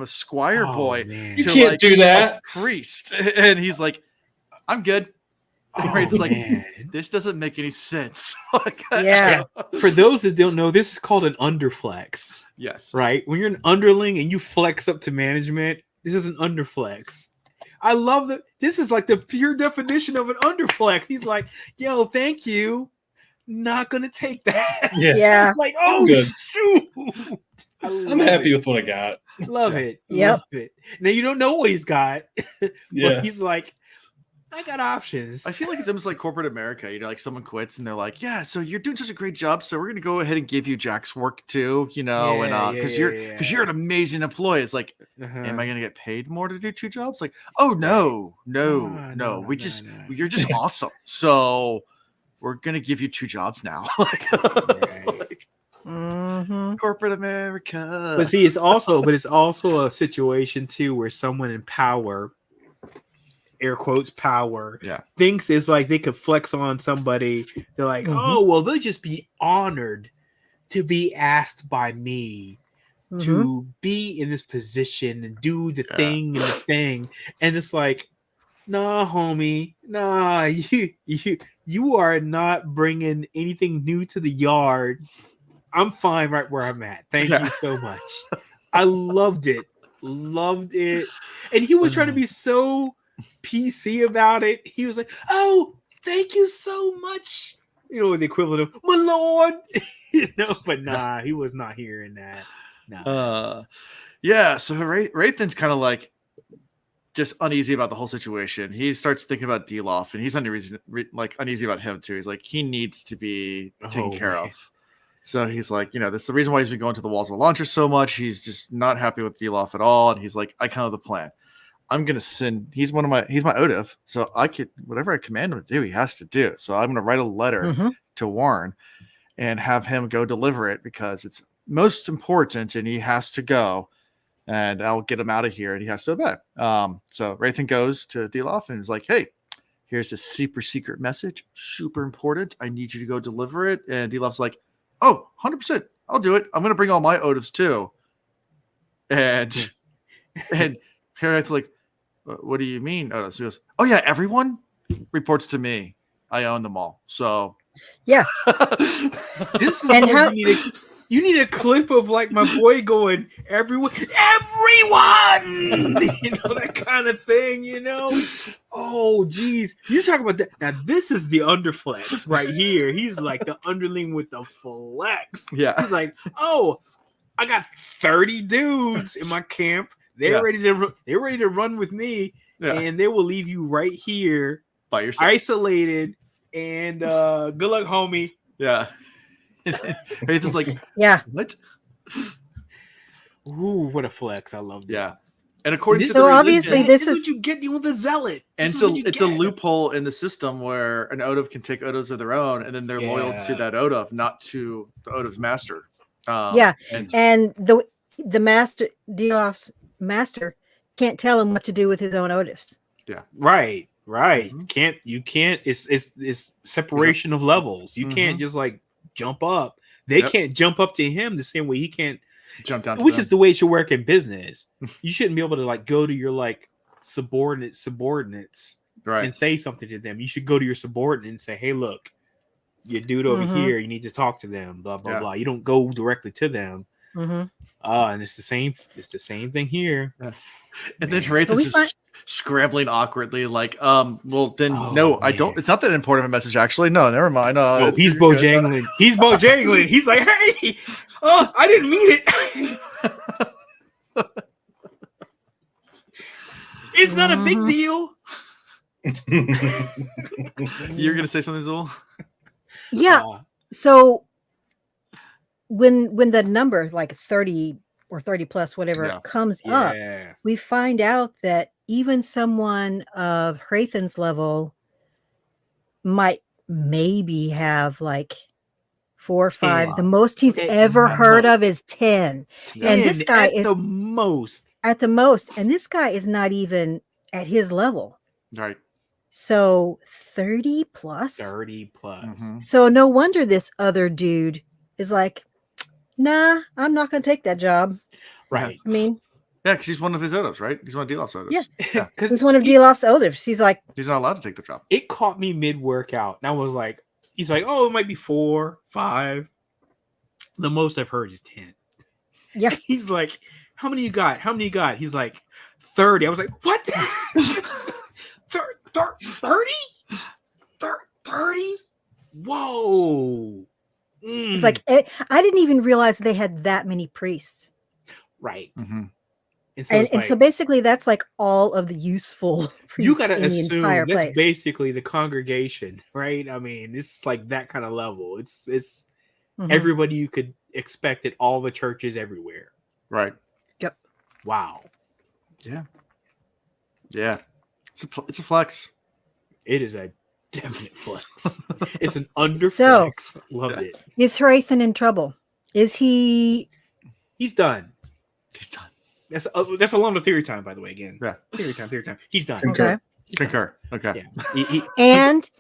squire boy to you can't do that. A priest. And he's like, I'm good. It's like, this doesn't make any sense. Yeah. For those that don't know, this is called an underflex. Yes. Right? When you're an underling and you flex up to management, this is an underflex. I love that. This is like the pure definition of an underflex. He's like, yo, thank you. Not going to take that. Yeah. Like, shoot. I'm happy with what I got. Love it. Yep. Love it. Now, you don't know what he's got. Yeah. But he's like, I got options. I feel like it's almost like corporate America. You know, like someone quits and they're like, yeah, so you're doing such a great job. So we're going to go ahead and give you Jack's work too, you know, because you're an amazing employee. It's like, am I going to get paid more to do two jobs? Like, oh, no. You're just awesome. So we're going to give you two jobs now. Corporate America. But see, it's also a situation too where someone in power, air quotes power, thinks it's like they could flex on somebody. They're like, oh, well, they'll just be honored to be asked by me to be in this position and do the thing and the thing. And it's like, nah, homie, nah, you are not bringing anything new to the yard. I'm fine right where I'm at. Thank you so much. I loved it. And he was trying to be so PC about it. He was like, oh, thank you so much. You know, the equivalent of my lord. But nah, he was not hearing that. Nah. So Hrathen's kind of like just uneasy about the whole situation. He starts thinking about Dilaf, and he's uneasy about him too. He's like, he needs to be taken care of. So he's like, you know, that's the reason why he's been going to the walls of Elantris so much. He's just not happy with Dilaf at all. And he's like, I come up with a plan. I'm gonna send. He's my Odif, so I could whatever I command him to do, he has to do. So I'm gonna write a letter to Warren and have him go deliver it because it's most important, and he has to go. And I'll get him out of here, and he has to obey. So Hrathen goes to Dilaf and is like, "Hey, here's a super secret message, super important. I need you to go deliver it." And Dilaf's like, "Oh, 100%, I'll do it. I'm gonna bring all my Odifs too." And Hrathen's like, "What do you mean, Odifs?" He goes, "Oh yeah, everyone reports to me. I own them all." So yeah, this is and how. You need a clip of like my boy going, everyone, that kind of thing, Oh, geez. You're talking about that. Now, this is the underflex right here. He's like the underling with the flex. Yeah. He's like, oh, I got 30 dudes in my camp. They're ready to run with me, and they will leave you right here by yourself, isolated, and good luck, homie. Yeah. Hrathen's like, what? Ooh, what a flex! I love that. Yeah, and according to so obviously this is what you get with the zealot, and so it's a loophole in the system where an Odif can take Odifs of their own, and then they're loyal to that Odif, not to the Odif's master. And the master, Dilaf's master, can't tell him what to do with his own Odifs. Yeah, right. You can't. It's separation of levels. You can't just like jump up. They can't jump up to him the same way he can't jump down. Which is the way it should work in business. You shouldn't be able to like go to your like subordinates and say something to them. You should go to your subordinate and say, "Hey, look, your dude over here. You need to talk to them." Blah blah blah. You don't go directly to them. And it's the same. It's the same thing here. And then Hrathen's just scrambling awkwardly, like, well, then I don't. It's not that important of a message, actually. No, never mind. He's bojangling. He's bojangling. He's like, hey, I didn't mean it. It's not a big deal. You're gonna say something, Zul? Yeah. So when the number like 30 or 30 plus whatever comes up, we find out that even someone of Hrathen's level might maybe have like 4 or 5. The most he's ever heard of is 10. And this guy is the most. At the most. And this guy is not even at his level. Right. So 30 plus. 30 plus. So no wonder this other dude is like, nah, I'm not going to take that job. Right. I mean, yeah, because he's one of his Odifs, right? He's one of Dilaf's Odifs. Yeah, because he's one of Dilaf's Odifs. He's like, he's not allowed to take the job. It caught me mid-workout. And I was like, he's like, oh, it might be 4, 5. The most I've heard is 10. Yeah. And he's like, how many you got? How many you got? He's like, 30. I was like, what? 30? 30? Whoa. It's like, I didn't even realize they had that many priests. Right. And so basically that's like all of the useful priests you gotta in assume the entire that's place. Basically the congregation, right? I mean, it's like that kind of level. It's everybody you could expect at all the churches everywhere. Right. Yep. Wow. Yeah. It's a flex. It is a definite flex. It's an underflex. So, loved it. Is Hrathen in trouble? Is he? He's done. He's done. That's a lot of theory time, by the way. Again, theory time. He's done. Concur. Okay. Yeah. And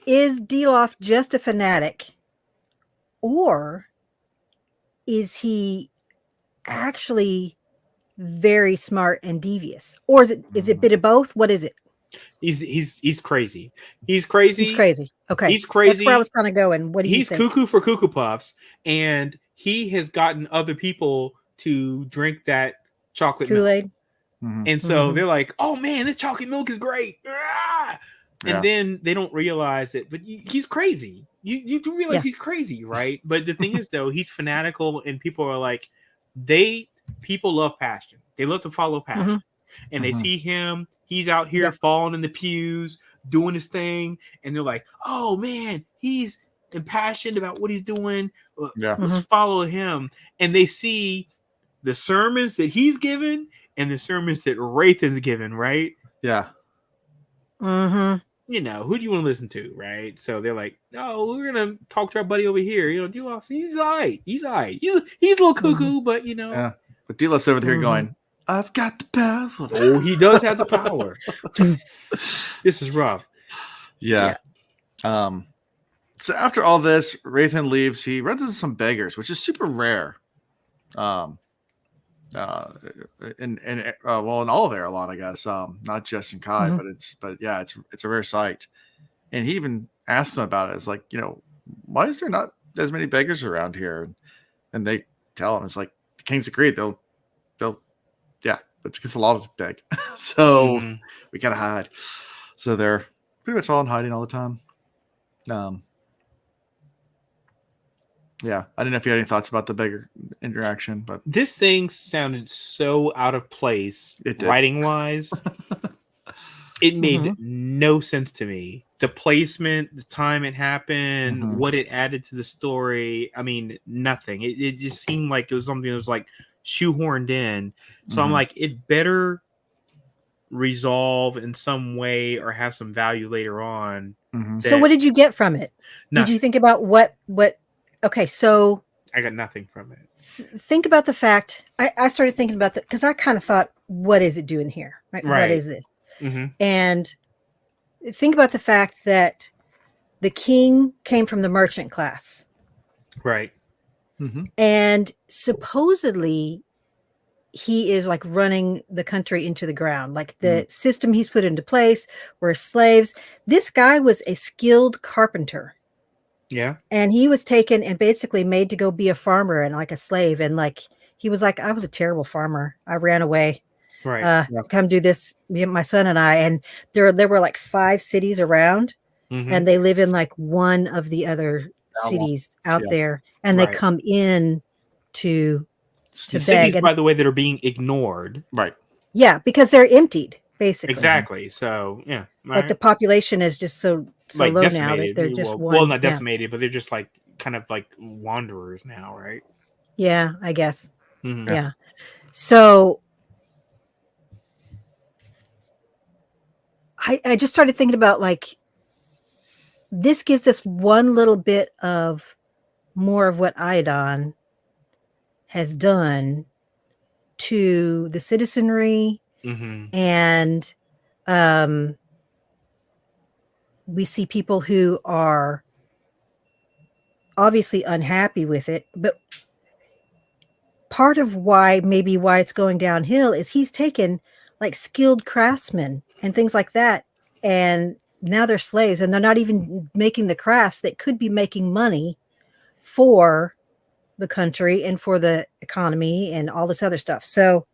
is Dilaf just a fanatic, or is he actually very smart and devious, or is it a bit of both? What is it? He's crazy. He's crazy. Okay. He's crazy. That's where I was kind of going. What do you think? He's cuckoo for Cuckoo Puffs, and he has gotten other people to drink that chocolate Kool-Aid. Milk. And so they're like, oh man, this chocolate milk is great. And then they don't realize it, but he's crazy. You do realize he's crazy, right? But the thing is, though, he's fanatical, and people are like, people love passion. They love to follow passion. And they see him, he's out here falling in the pews, doing his thing, and they're like, oh man, he's impassioned about what he's doing. Let's follow him. And they see the sermons that he's given and the sermons that Hrathen's given, right? Yeah. Mm-hmm. You know, who do you want to listen to, right? So they're like, "Oh, we're gonna talk to our buddy over here. You know, Dilaf, he's all right. He's all right. He's a little cuckoo, but you know." Yeah. But Dilaf's over here going, "I've got the power." Oh, he does have the power. This is rough. Yeah. So after all this, Hrathen leaves. He runs into some beggars, which is super rare. In all of Erelon, I guess. Not just in Kai, but it's a rare sight. And he even asked them about it. It's like, why is there not as many beggars around here? And they tell him, it's like the kings agreed. They'll it's against the law to beg. So we gotta hide. So they're pretty much all in hiding all the time. Yeah, I didn't know if you had any thoughts about the beggar interaction, but this thing sounded so out of place, writing wise. It made no sense to me. The placement, the time it happened, what it added to the story. I mean, nothing. It just seemed like it was something that was like shoehorned in. So I'm like, it better resolve in some way or have some value later on. So what did you get from it? Nothing. Did you think about what? Okay, so I got nothing from it. Think about the fact. I started thinking about that because I kind of thought, what is it doing here? Right? What is this? And think about the fact that the king came from the merchant class. Right. And supposedly he is like running the country into the ground. Like the system he's put into place were slaves. This guy was a skilled carpenter. Yeah. And he was taken and basically made to go be a farmer and like a slave. And like, he was like, I was a terrible farmer. I ran away. Right. Come do this, me and my son and I. And there were like 5 cities around and they live in like one of the other cities out there. And they come in to cities, beg. By the way, that are being ignored. Right. Yeah, because they're emptied, basically. Exactly. So, yeah. Like the population is just so like low decimated. Now that they're just not decimated, but they're just like kind of like wanderers now, right? Yeah, I guess. Yeah. So I just started thinking about like this gives us one little bit of more of what Iodon has done to the citizenry, and we see people who are obviously unhappy with it, but part of why it's going downhill is he's taken like skilled craftsmen and things like that, and now they're slaves and they're not even making the crafts that could be making money for the country and for the economy and all this other stuff. So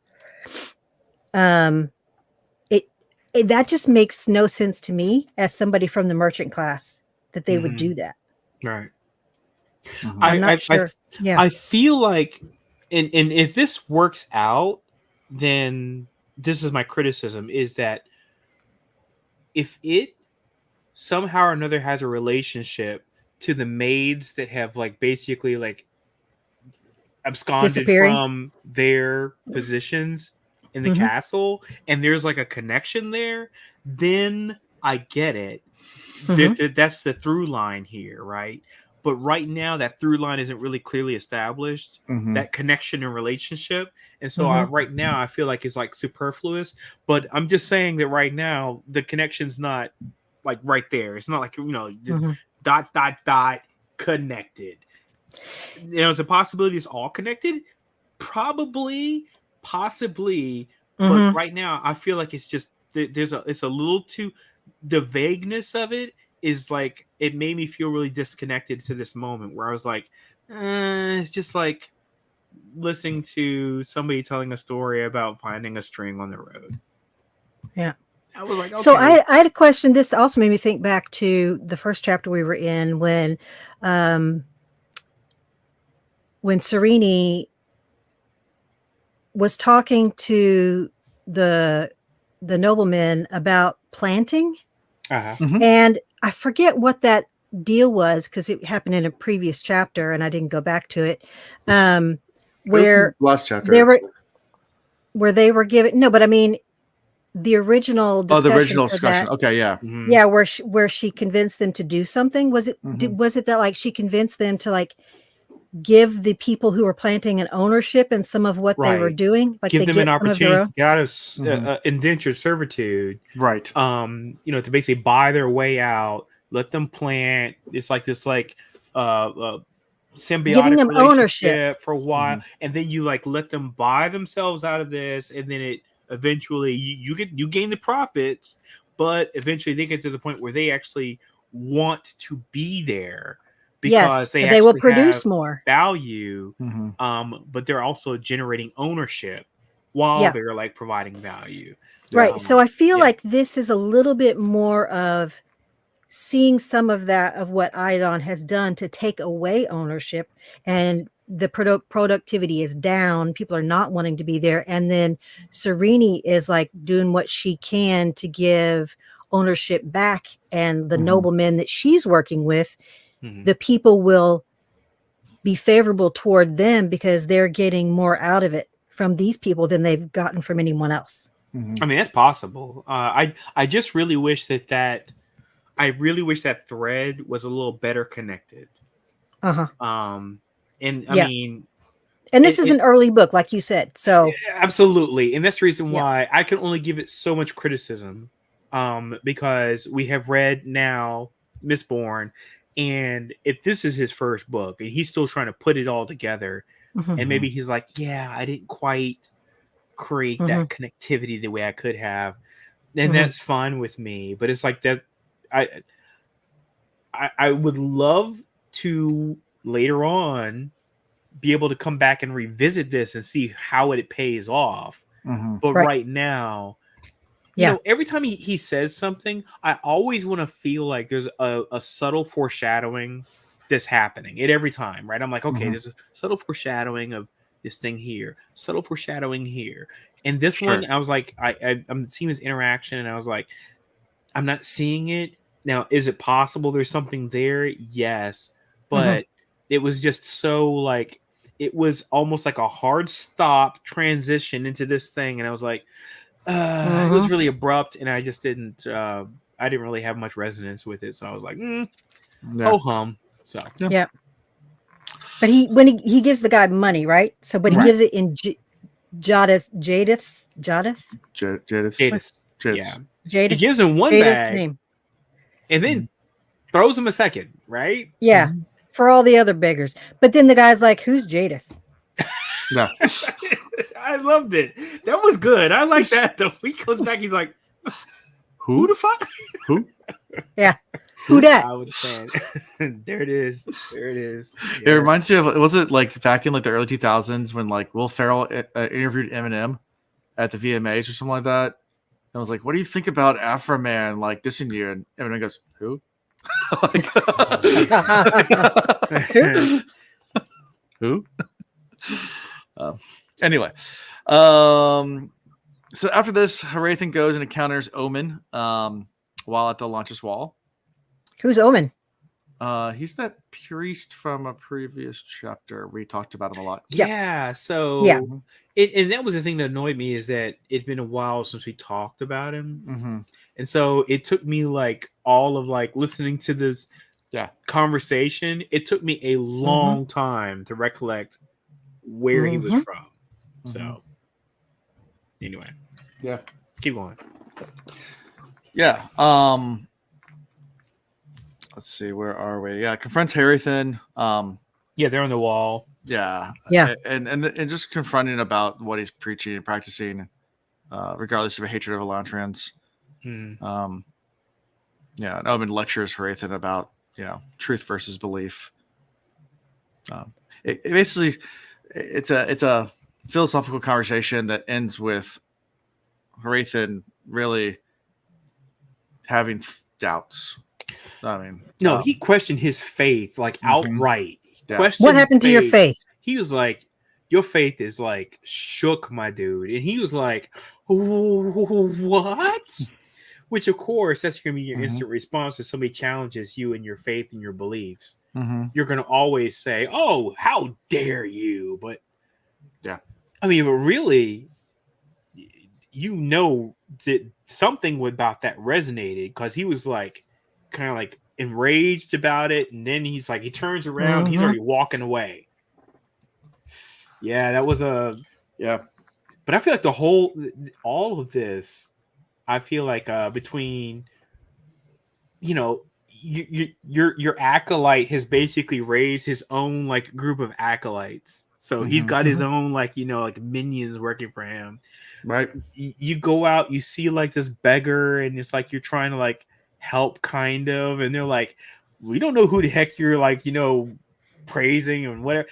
that just makes no sense to me as somebody from the merchant class that they would do that. Right. I'm not sure. I feel like, and if this works out, then this is my criticism, is that if it somehow or another has a relationship to the maids that have like basically like absconded from their positions in the castle, and there's like a connection there, then I get it. That's the through line here, right? But right now that through line isn't really clearly established, that connection and relationship. And so right now I feel like it's like superfluous, but I'm just saying that right now the connection's not like right there. It's not like, dot connected. It's a possibility it's all connected. Possibly, but right now I feel like it's just it's a little too, the vagueness of it is like, it made me feel really disconnected to this moment where I was like, it's just like listening to somebody telling a story about finding a string on the road. Yeah. I was like, okay. So I had a question. This also made me think back to the first chapter we were in when Serene was talking to the noblemen about planting. And I forget what that deal was because it happened in a previous chapter and I didn't go back to it. Where last chapter there where they were giving but I mean the original discussion. The original discussion. That, okay, yeah. Mhm. Yeah, where she convinced them to do something. Was it was it that like she convinced them to like give the people who were planting an ownership in some of what they were doing? Like give they them get an some of their opportunity own. to get out of indentured servitude. Right. You know, to basically buy their way out, let them plant. It's like this symbiotic Giving them ownership relationship for a while, and then you like let them buy themselves out of this, and then it eventually you gain the profits, but eventually they get to the point where they actually want to be there because they will produce more value, but they're also generating ownership while they're like providing value. Right. So I feel like this is a little bit more of seeing some of that of what Idon has done to take away ownership, and the productivity is down. People are not wanting to be there. And then Serene is like doing what she can to give ownership back. And the noblemen that she's working with, the people will be favorable toward them because they're getting more out of it from these people than they've gotten from anyone else. I mean, that's possible. I just really wish that thread was a little better connected. And I mean, and this is an early book, like you said. So absolutely, and that's the reason why I can only give it so much criticism, because we have read now Mistborn, and if this is his first book and he's still trying to put it all together, and maybe he's like, yeah, I didn't quite create that connectivity the way I could have, and that's fine with me. But it's like that I would love to later on be able to come back and revisit this and see how it pays off. But right now, you know, every time he says something, I always want to feel like there's a subtle foreshadowing that's happening at every time, right? I'm like, okay, there's a subtle foreshadowing of this thing here, subtle foreshadowing here. And this one, I was like, I'm seeing this interaction, and I was like, I'm not seeing it. Now, is it possible there's something there? Yes. But it was just so like, it was almost like a hard stop transition into this thing. And I was like, it was really abrupt, and I just didn't really have much resonance with it. So I was like, ho hum. So yeah. But when he gives the guy money, right? So, but he gives it in Jadith. Yeah. He gives him one bag, name, and then throws him a second, right? Yeah, for all the other beggars. But then the guy's like, "Who's Jadith?" No. I loved it. That was good. I like that. Though he goes back, he's like, "Who the fuck? Who?" Yeah. Who that? I was saying, there it is. There it is. Yeah. It reminds me of, was it like back in like the early 2000s when like Will Ferrell interviewed Eminem at the VMAs or something like that? I was like, "What do you think about Afro Man like dissing you?" And Eminem goes, "Who?" Who? Anyway, so after this, Hrathen goes and encounters Omen while at the Elantris Wall. Who's Omen? He's that priest from a previous chapter. We talked about him a lot. Yeah. So and that was the thing that annoyed me, is that it's been a while since we talked about him, and so it took me like all of like listening to this conversation. It took me a long time to recollect where he was from. So anyway, keep going. Yeah. Let's see, where are we? Yeah, confronts Hrathen. They're on the wall. Yeah. And just confronting about what he's preaching and practicing, regardless of a hatred of Elantrians. And Omen lectures Hrathen about, truth versus belief. It basically, it's a philosophical conversation that ends with Hrathen really having doubts. I mean, no, he questioned his faith like outright. What happened to your faith? He was like, "Your faith is like shook, my dude," and he was like, "What?" Which, of course, that's going to be your instant response if somebody challenges you in your faith and your beliefs. You're going to always say, "Oh, how dare you!" But I mean, but really, you know that something about that resonated because he was like kind of like enraged about it, and then he's like he turns around, he's already walking away. Yeah, that was a But I feel like all of this, I feel like between, you know, your acolyte has basically raised his own like group of acolytes. So he's got his own like, you know, like minions working for him. Right. You go out, you see like this beggar, and it's like you're trying to like help kind of, and they're like, we don't know who the heck you're like, you know, praising and whatever.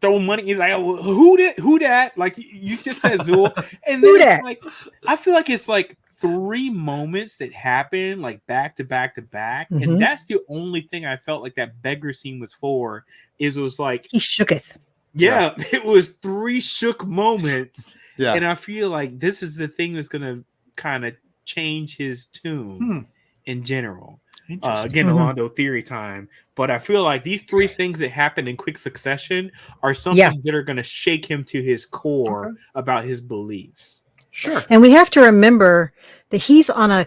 Throw money. He's like, oh, who that? Like you just said, Zool. And then like I feel like it's like 3 moments that happen like back to back to back, and that's the only thing I felt like that beggar scene was for. It was like he shooketh. Yeah, it was 3 shook moments. Yeah, and I feel like this is the thing that's gonna kind of change his tune in general. Again, Orlando theory time. But I feel like these 3 things that happen in quick succession are some things that are going to shake him to his core about his beliefs. Sure. And we have to remember that he's on a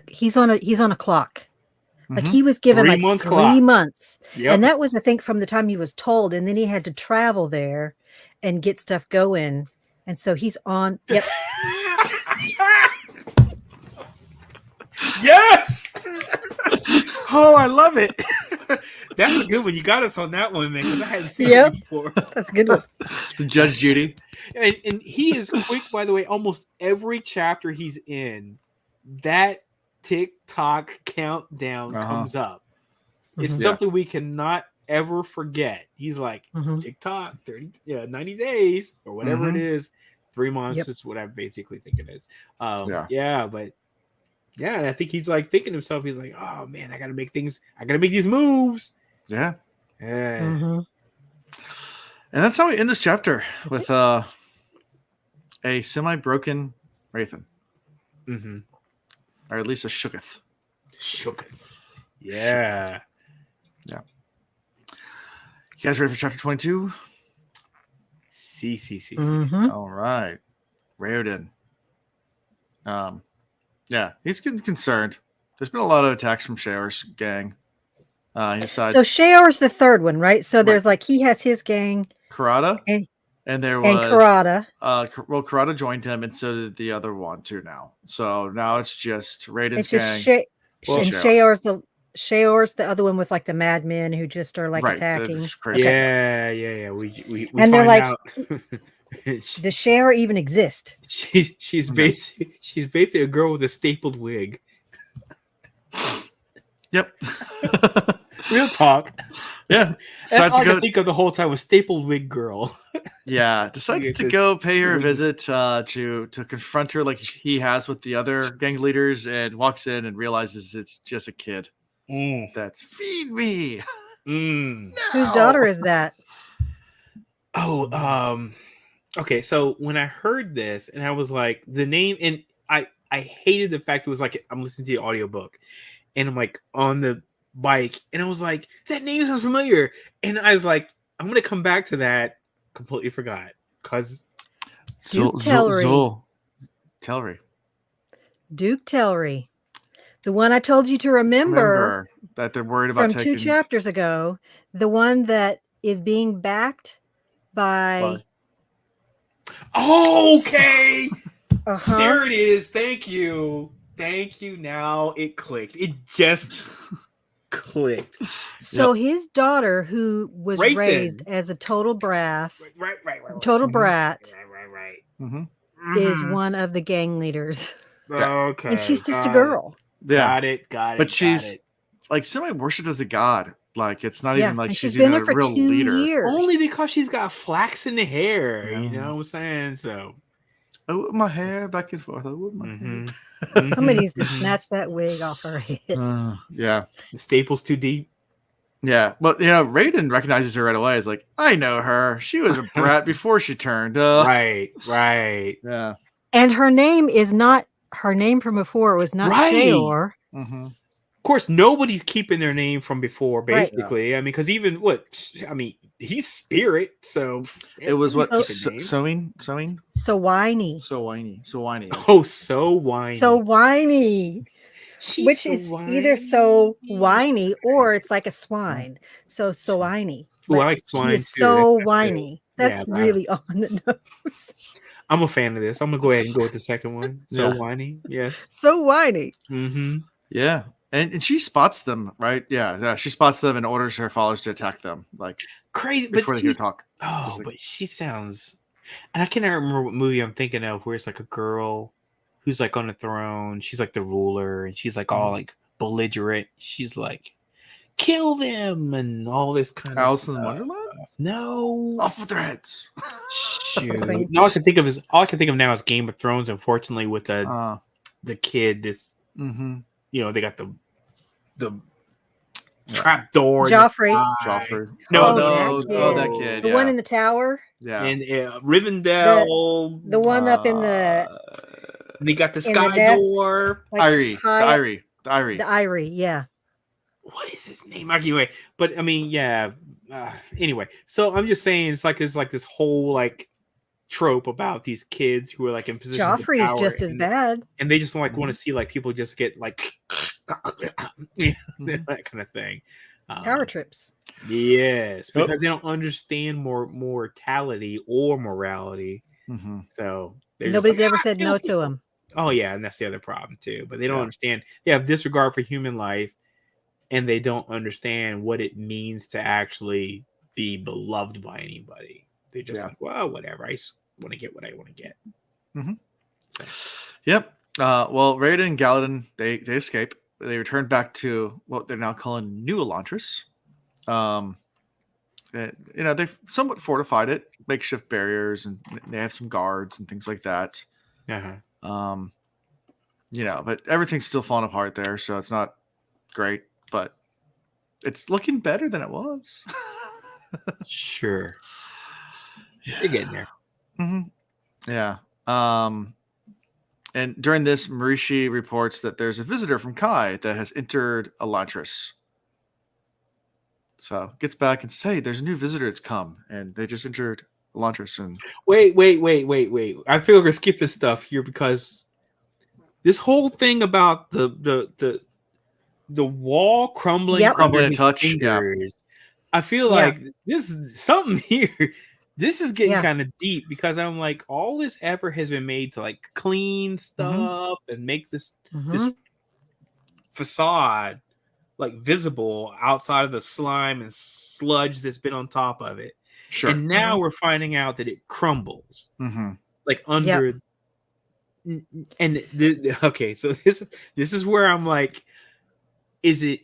clock. Like he was given 3 like month 3 clock. months. Yep. And that was, I think, from the time he was told. And then he had to travel there and get stuff going. And so he's on. Yep. Yes. Oh, I love it. That's a good one. You got us on that one, man, because I hadn't seen it before. That's a good one. Judge Judy. And he is quick, by the way. Almost every chapter he's in, that TikTok countdown comes up. It's something we cannot ever forget. He's like, TikTok, 90 days or whatever it is. 3 months is what I basically think it is. But and I think he's like thinking to himself, he's like, oh man, I gotta make these moves. Yeah. Mm-hmm. And that's how we end this chapter with a semi-broken Hrathen. Or at least a shooketh. Yeah. Yeah. You guys ready for chapter 22? See. All right. Hrathen. Yeah, he's getting concerned. There's been a lot of attacks from Shaor's gang. He decides. So Shaor's the third one, right? So there's like he has his gang. Karada. And there was Karada. Well, Karada joined him, and so did the other one too now. So now it's just Raiden's gang. And Shaor's the other one with like the madmen who just are like attacking. Yeah. We and they're like, out. Does Shaor even exist? She's basically a girl with a stapled wig. Yep. Real talk. Yeah. That's all I think of the whole time was stapled wig girl. Yeah. Decides to go pay her a visit to confront her like he has with the other gang leaders, and walks in and realizes it's just a kid. That's feed me. No. Whose daughter is that? Okay, so when I heard this and I was like the name, and I hated the fact it was like I'm listening to the audiobook and I'm like on the bike and I was like, that name sounds familiar. And I was like, I'm gonna come back to that. Completely forgot. Cause Duke Tellery. Duke Tellery. The one I told you to remember that they're worried about from 2 chapters ago. The one that is being backed by okay. There it is. Thank you. Now it clicked. It just clicked. So his daughter, who was raised as a total brat, right. is one of the gang leaders. Okay. And she's just a girl. Yeah. Got it. But she's like semi-worshipped as a god. Like it's not even like she's even been there a for real 2 leader. years. Only because she's got flax in the hair. You know what I'm saying? So I whip my hair back and forth. I whip my hair. Somebody needs to snatch that wig off her head. Yeah. The staple's too deep. Yeah. But Hrathen recognizes her right away. He's like, I know her. She was a brat before she turned. Right. Yeah. And her name is not her name from before. It was not Shaor. Of course, nobody's keeping their name from before, Right. basically. I mean, because even he's spirit, so It was what keep a name. sewing. So whiny. So whiny. Oh, so whiny. So whiny. She's Which so is whiny. either so whiny or it's like a swine. So whiny. Ooh, I But like swine she is too. so That's whiny. good. That's Yeah, really on the nose. I'm a fan of this. I'm gonna go ahead and go with the second one. So Yeah. whiny, yes. So whiny. Mm-hmm. Yeah. And she spots them, right? Yeah. She spots them and orders her followers to attack them, like Crazy, before but they can talk. Oh, Like, but she sounds, and I cannot remember what movie I'm thinking of where it's like a girl who's like on the throne. She's like the ruler, and she's like all like belligerent. She's like, kill them and all this kind of Alice stuff. in Wonderland? No, Off with their heads. shoot. All I can think of now is Game of Thrones. Unfortunately, with the kid, this they got the trap door. Joffrey. No, that kid. The one in the tower. Yeah. And Rivendell. The one up in the. They got the sky door. Irie. The Irie, yeah. What is his name? Anyway, but I mean, yeah. Anyway, so I'm just saying, it's like this whole like trope about these kids who are like in position. Joffrey is just as bad, and they just like want to see like people just get like that kind of thing. Power trips. Yes, because they don't understand mortality or morality. So nobody's ever said no to them. Oh yeah, and that's the other problem too. But they don't understand. They have disregard for human life, and they don't understand what it means to actually be beloved by anybody. They're just like, well, whatever. I just want to get what I want to get. So. Yep. Well, Rhaedan and Galladon, they escape. They return back to what they're now calling New Elantris. They've somewhat fortified it, makeshift barriers, and they have some guards and things like that. But everything's still falling apart there, so it's not great, but it's looking better than it was. Sure. You're getting there. Yeah. And during this, Marishi reports that there's a visitor from Kai that has entered Elantris. So gets back and says, "Hey, there's a new visitor that's come, and they just entered Elantris." And wait. I feel like we're skipping stuff here because this whole thing about the wall crumbling under his fingers. I feel like this is something here. This is getting kind of deep because I'm like, all this effort has been made to like clean stuff and make this facade like visible outside of the slime and sludge that's been on top of it. Sure. And now we're finding out that it crumbles like under. And okay, so this is where I'm like, is it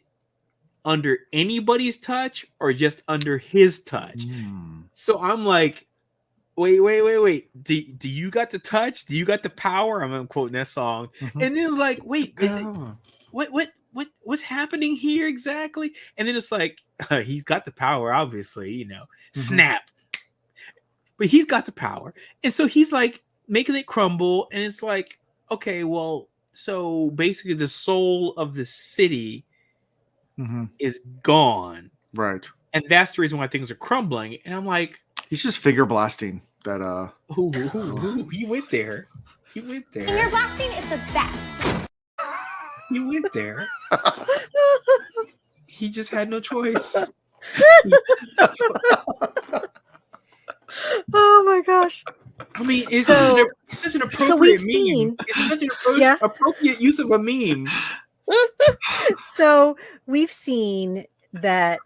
under anybody's touch or just under his touch? So I'm like, wait. Do you got the touch? Do you got the power? I'm quoting that song. And then like, wait, is it what's happening here exactly? And then it's like, he's got the power, obviously, snap. But he's got the power. And so he's like making it crumble. And it's like, okay, well, so basically the soul of the city is gone. Right. And that's the reason why things are crumbling. And I'm like, he's just figure blasting that he went there. Finger blasting is the best. He went there. He just had no choice. Oh my gosh. I mean, it's such an appropriate meme. It's such an appropriate use of a meme. So we've seen that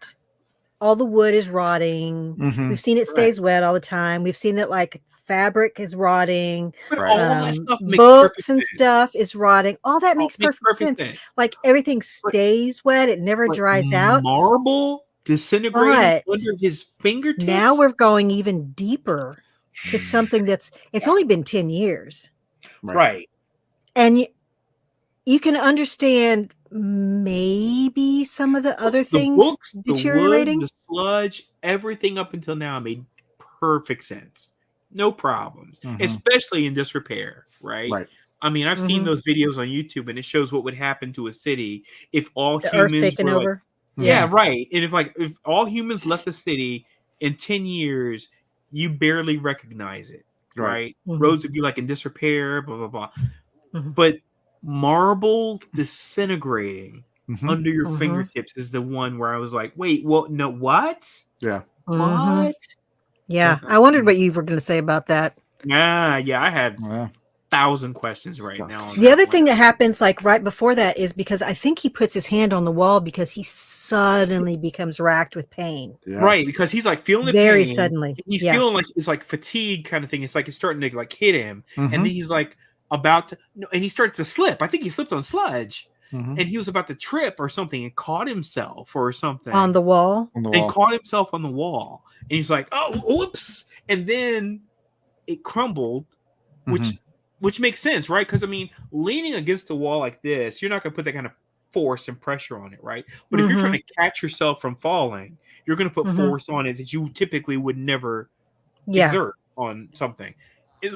all the wood is rotting. We've seen it stays wet all the time. We've seen that like fabric is rotting. All that stuff makes books and stuff is rotting. All that makes perfect sense. Like everything stays wet. It never dries out. Marble disintegrating under his fingertips. Now we're going even deeper to something it's only been 10 years. Right. And you can understand maybe some of the other things books, deteriorating. The wood, the sludge, everything up until now made perfect sense. No problems, especially in disrepair, right? I mean, I've seen those videos on YouTube, and it shows what would happen to a city if all The Earth humans taken were like, over. yeah, right. And if all humans left the city in 10 years, you barely recognize it, right? Roads would be like in disrepair, blah blah blah. But marble disintegrating under your fingertips is the one where I was like, wait, well, no, what? Yeah. What? Yeah, I wondered what you were going to say about that. Yeah, I had 1,000 questions right now. The other thing that happens like right before that is because I think he puts his hand on the wall because he suddenly becomes racked with pain. Yeah. Right, because he's like feeling the very pain. suddenly. He's feeling like it's like fatigue kind of thing. It's like it's starting to like hit him, and then he's like about to, and he starts to slip. I think he slipped on sludge, and he was about to trip or something and caught himself or something on the wall. And caught himself on the wall, and he's like, "Oh, whoops!" And then it crumbled, which makes sense, right? Because I mean, leaning against the wall like this, you're not going to put that kind of force and pressure on it, right? But if you're trying to catch yourself from falling, you're going to put force on it that you typically would never exert on something,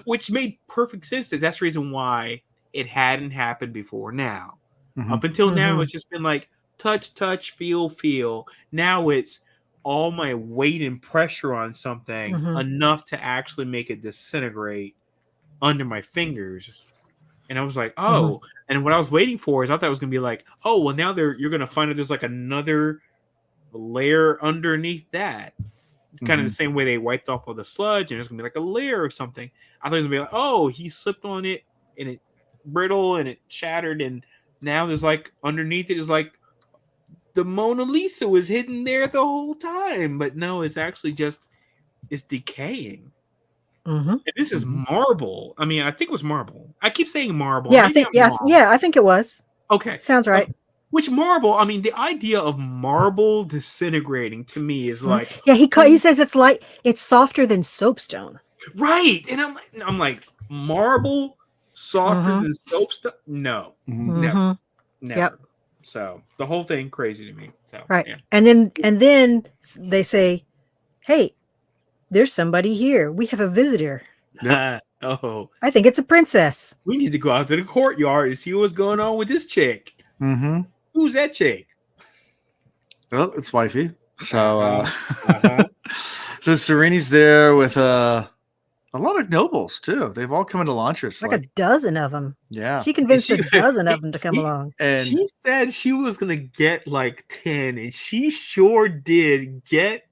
which made perfect sense. That's the reason why it hadn't happened before. Now, up until now, it's just been like touch, feel. Now it's all my weight and pressure on something enough to actually make it disintegrate under my fingers. And I was like, oh, and what I was waiting for is I thought it was gonna be like, oh, well, now you're gonna find that there's like another layer underneath that, kind of the same way they wiped off all the sludge, and there's gonna be like a layer or something. I thought it was gonna be like, oh, he slipped on it and it brittle and it shattered, and now there's like underneath it is like the Mona Lisa was hidden there the whole time, but no, it's actually just it's decaying. And this is marble. I mean, I think it was marble. I keep saying marble. Yeah, I think I think it was. Okay, sounds right. Which marble? I mean, the idea of marble disintegrating to me is like he says it's softer than soapstone. Right, and I'm like marble softer than soapstone? No, never. Yep. So the whole thing crazy to me. So right, and then they say, "Hey, there's somebody here. We have a visitor." Oh, I think it's a princess. We need to go out to the courtyard and see what's going on with this chick. Who's that chick? Well, it's wifey. So, so Sereni's there with a lot of nobles too. They've all come into Elantris. Like a dozen of them. Yeah, she convinced a dozen of them to come along. And she said she was gonna get like 10, and she sure did get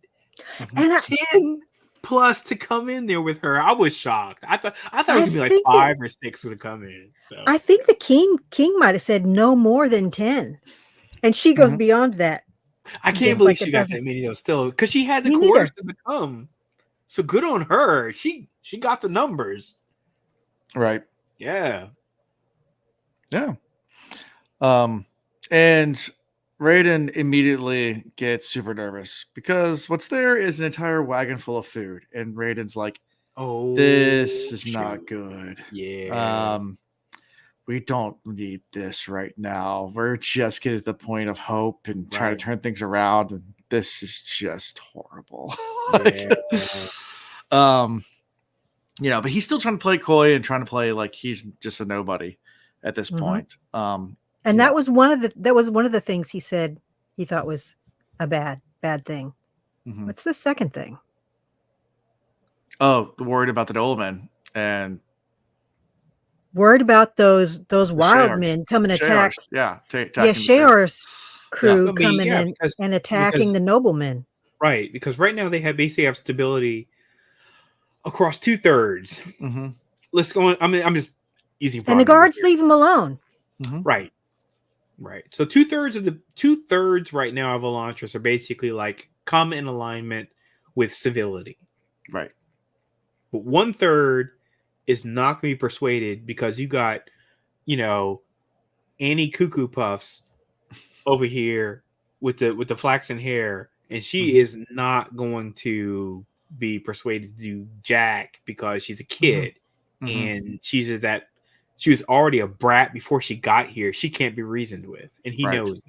10 plus to come in there with her. I was shocked. I thought it was gonna be like 5 or 6 would come in. So I think the king might have said no more than 10, and she goes beyond that. I can't believe she got that many though. Still, because she had the course to become. So good on her. She got the numbers. Right. Yeah. Yeah. And Hrathen immediately gets super nervous because what's there is an entire wagon full of food, and Hrathen's like, "Oh, this is not good. Yeah. We don't need this right now. We're just getting to the point of hope and trying to turn things around, and this is just horrible." But he's still trying to play coy and trying to play like he's just a nobody at this point. And that was one of the things he said he thought was a bad thing. What's the second thing? Oh, worried about the noblemen and worried about those wild men coming to attack. Shaor's crew coming in and attacking the noblemen. Right, because right now they basically have stability across 2/3. Let's go on. I'm just using. And the guards leave them alone. Right. So 2/3 right now of Elantris are basically like come in alignment with civility. Right. But 1/3 is not going to be persuaded because you got, Annie Cuckoo Puffs over here with the flaxen hair, and she is not going to be persuaded to do jack because she's a kid and she was already a brat before she got here. She can't be reasoned with, and he knows.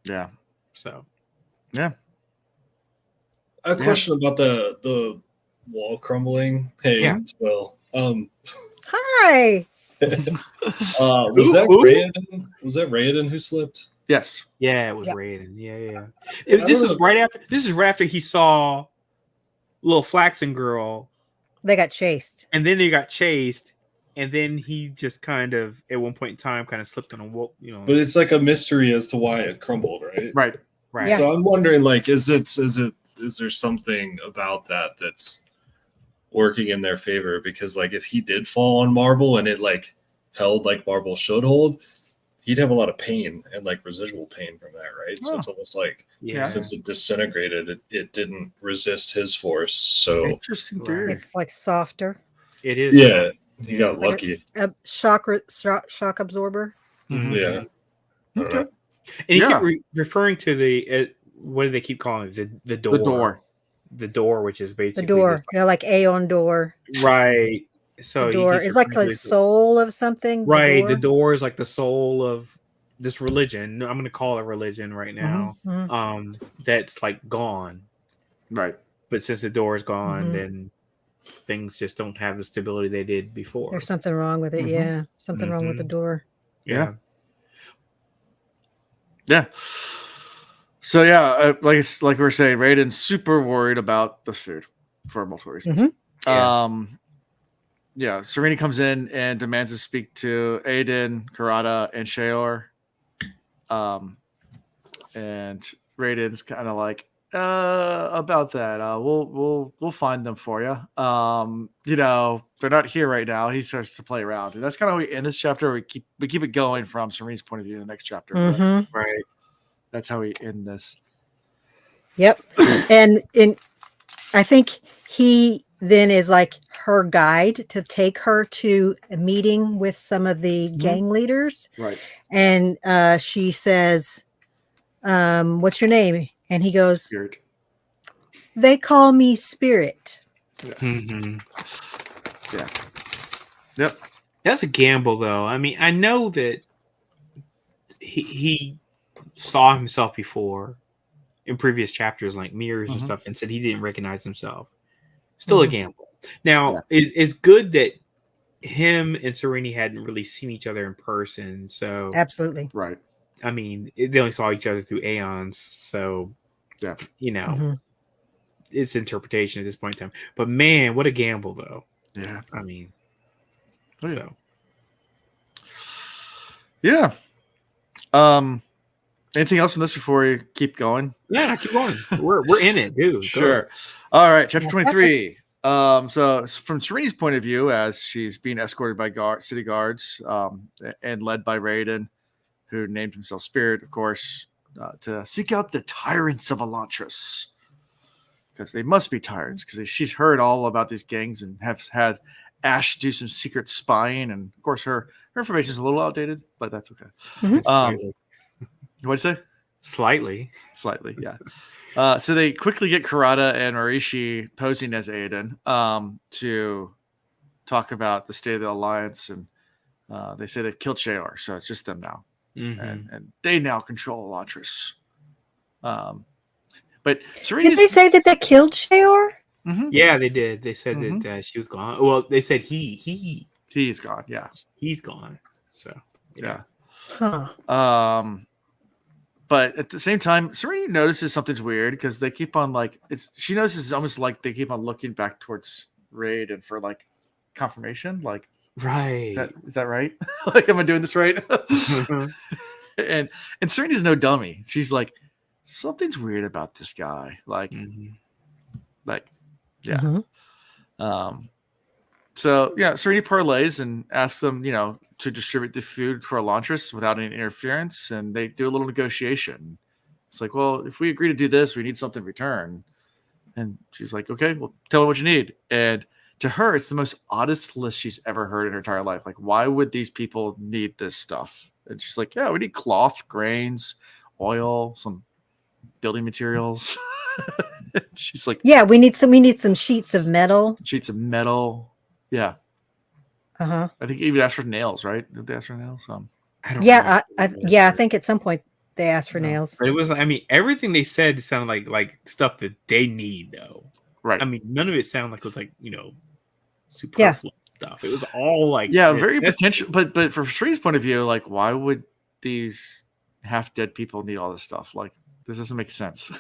Yeah. So. Yeah. I have a question about the wall crumbling. Hey, it's Will. Hi. Was that Hrathen? Was that Hrathen who slipped? Yes. Yeah, it was Hrathen. Yeah. This is right after he saw little flaxen girl. They got chased. And then they got chased. And then he just kind of, at one point in time, kind of slipped on a wall, But it's like a mystery as to why it crumbled, right? Right. Yeah. So I'm wondering, like, is there something about that that's working in their favor? Because, like, if he did fall on marble and it like held like marble should hold, he'd have a lot of pain and like residual pain from that, right? So it's almost like since it disintegrated, it didn't resist his force. So interesting theory. It's like softer. It is. Yeah, he got Like lucky. A shock absorber. Mm-hmm. Yeah. Okay. Right. And he kept referring to the what do they keep calling it? The door. The door. The door, which is basically The door. Like Aeon door. Right. So the door is like the soul of something. Right. The door is like the soul of this religion. I'm going to call it religion right now. Mm-hmm. That's like gone. Right. But since the door is gone, then things just don't have the stability they did before. There's something wrong with it. Yeah. Something wrong with the door. Yeah. Yeah. So like we were saying, Raiden's super worried about the food for multiple reasons. Serena comes in and demands to speak to Aiden, Karada, and Shaor. And Raiden's kind of like, about that. We'll find them for you. They're not here right now. He starts to play around, and that's kind of how we end this chapter. We keep it going from Serene's point of view in the next chapter. Right. That's how we end this. Yep. And I think he then is like her guide to take her to a meeting with some of the gang leaders. Right. And she says, what's your name? And he goes, Spirit. They call me Spirit. Yeah. Yep. That's a gamble, though. I mean, I know that he saw himself before in previous chapters, like mirrors and stuff, and said he didn't recognize himself. Still a gamble. Now, it's good that him and Serene hadn't really seen each other in person. So absolutely. Right. I mean, they only saw each other through aeons. So, it's interpretation at this point in time. But man, what a gamble, though. Yeah. I mean, Yeah. Anything else on this before we keep going? Yeah, keep going. We're in it, dude. Sure. All right, chapter 23. So from Serene's point of view, as she's being escorted by city guards, and led by Hrathen, who named himself Spirit, of course, to seek out the tyrants of Elantris. Because they must be tyrants, because she's heard all about these gangs and have had Ash do some secret spying, and of course her information is a little outdated, but that's okay. What'd you say? Slightly, yeah. So they quickly get Karada and Marishi posing as Aiden to talk about the state of the Alliance, and they say they killed Shaor, so it's just them now, and they now control Elantris. But Serena, did they say that they killed Shaor? Yeah, they did. They said that she was gone. Well, they said he's gone. Yeah, he's gone. So yeah. Huh. But at the same time, Serena notices something's weird because they keep on she notices it's almost like they keep on looking back towards Raid and for like confirmation. Like, right. Is that right? Like, am I doing this right? And Serena's no dummy. She's like, something's weird about this guy. Like, yeah. So yeah, Serena parlays and asks them, to distribute the food for Elantris without any interference, and they do a little negotiation. It's like, well, if we agree to do this, we need something in return. And she's like, okay, well, tell me what you need. And to her, it's the most oddest list she's ever heard in her entire life. Like, why would these people need this stuff? And she's like, yeah, we need cloth, grains, oil, some building materials. She's like, yeah, we need some sheets of metal. Yeah. I think you even asked for nails, right? Did they ask for nails? I think at some point they asked for nails. But it was, I mean, everything they said sounded like stuff that they need, though. Right. I mean, none of it sounded like it was like, superfluous. stuff. It was all like very potential. But from Serene's point of view, like, why would these half dead people need all this stuff? Like, this doesn't make sense.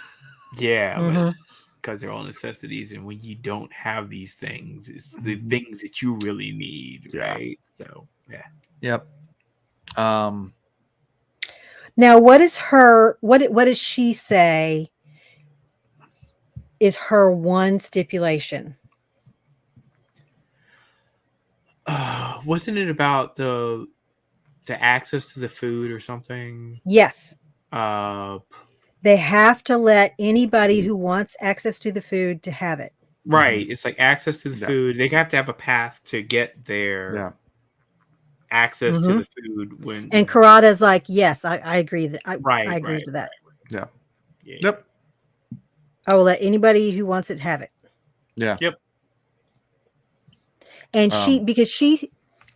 Yeah, because they're all necessities, and when you don't have these things, it's the things that you really need, right? So Yep. Now, what does she say is her one stipulation? Wasn't it about the access to the food or something? Yes. They have to let anybody who wants access to the food to have it. Right. It's like access to the food. They have to have a path to get their access to the food. And Karada's like, yes, I agree that I agree to that. Yeah. Yep. I will let anybody who wants it have it. Yeah. Yep. And because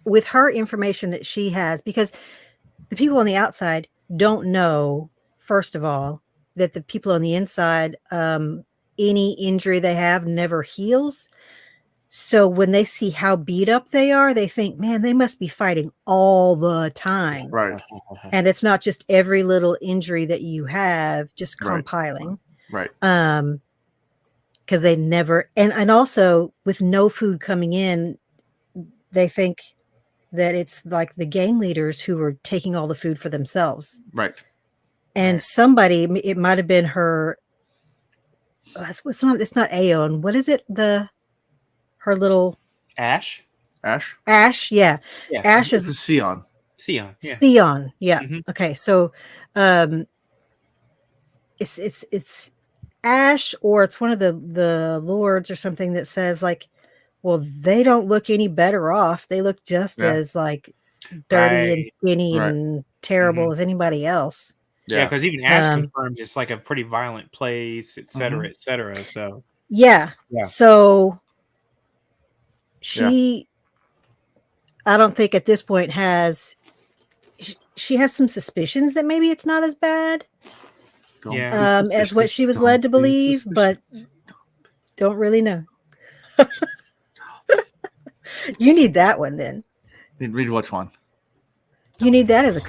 with her information that she has, because the people on the outside don't know, first of all, that the people on the inside, any injury they have never heals. So when they see how beat up they are, they think, man, they must be fighting all the time. Right. And it's not just every little injury that you have just compiling. Right. Because they never, and also with no food coming in, they think that it's like the gang leaders who are taking all the food for themselves. Right. And somebody, it might have been her. It's not Aeon. What is it? Her little Ash. Ash. Yeah. Ash is Sion. Yeah. Sion. Yeah. Okay. So, it's Ash, or it's one of the lords or something that says like, well, they don't look any better off. They look just as like dirty and skinny and terrible as anybody else. Yeah, because even Ash confirms it's like a pretty violent place, et cetera, et cetera. So so she, I don't think at this point she has some suspicions that maybe it's not as bad as what she was led to believe, but don't really know. You need that one then. Read which one? You need that as a.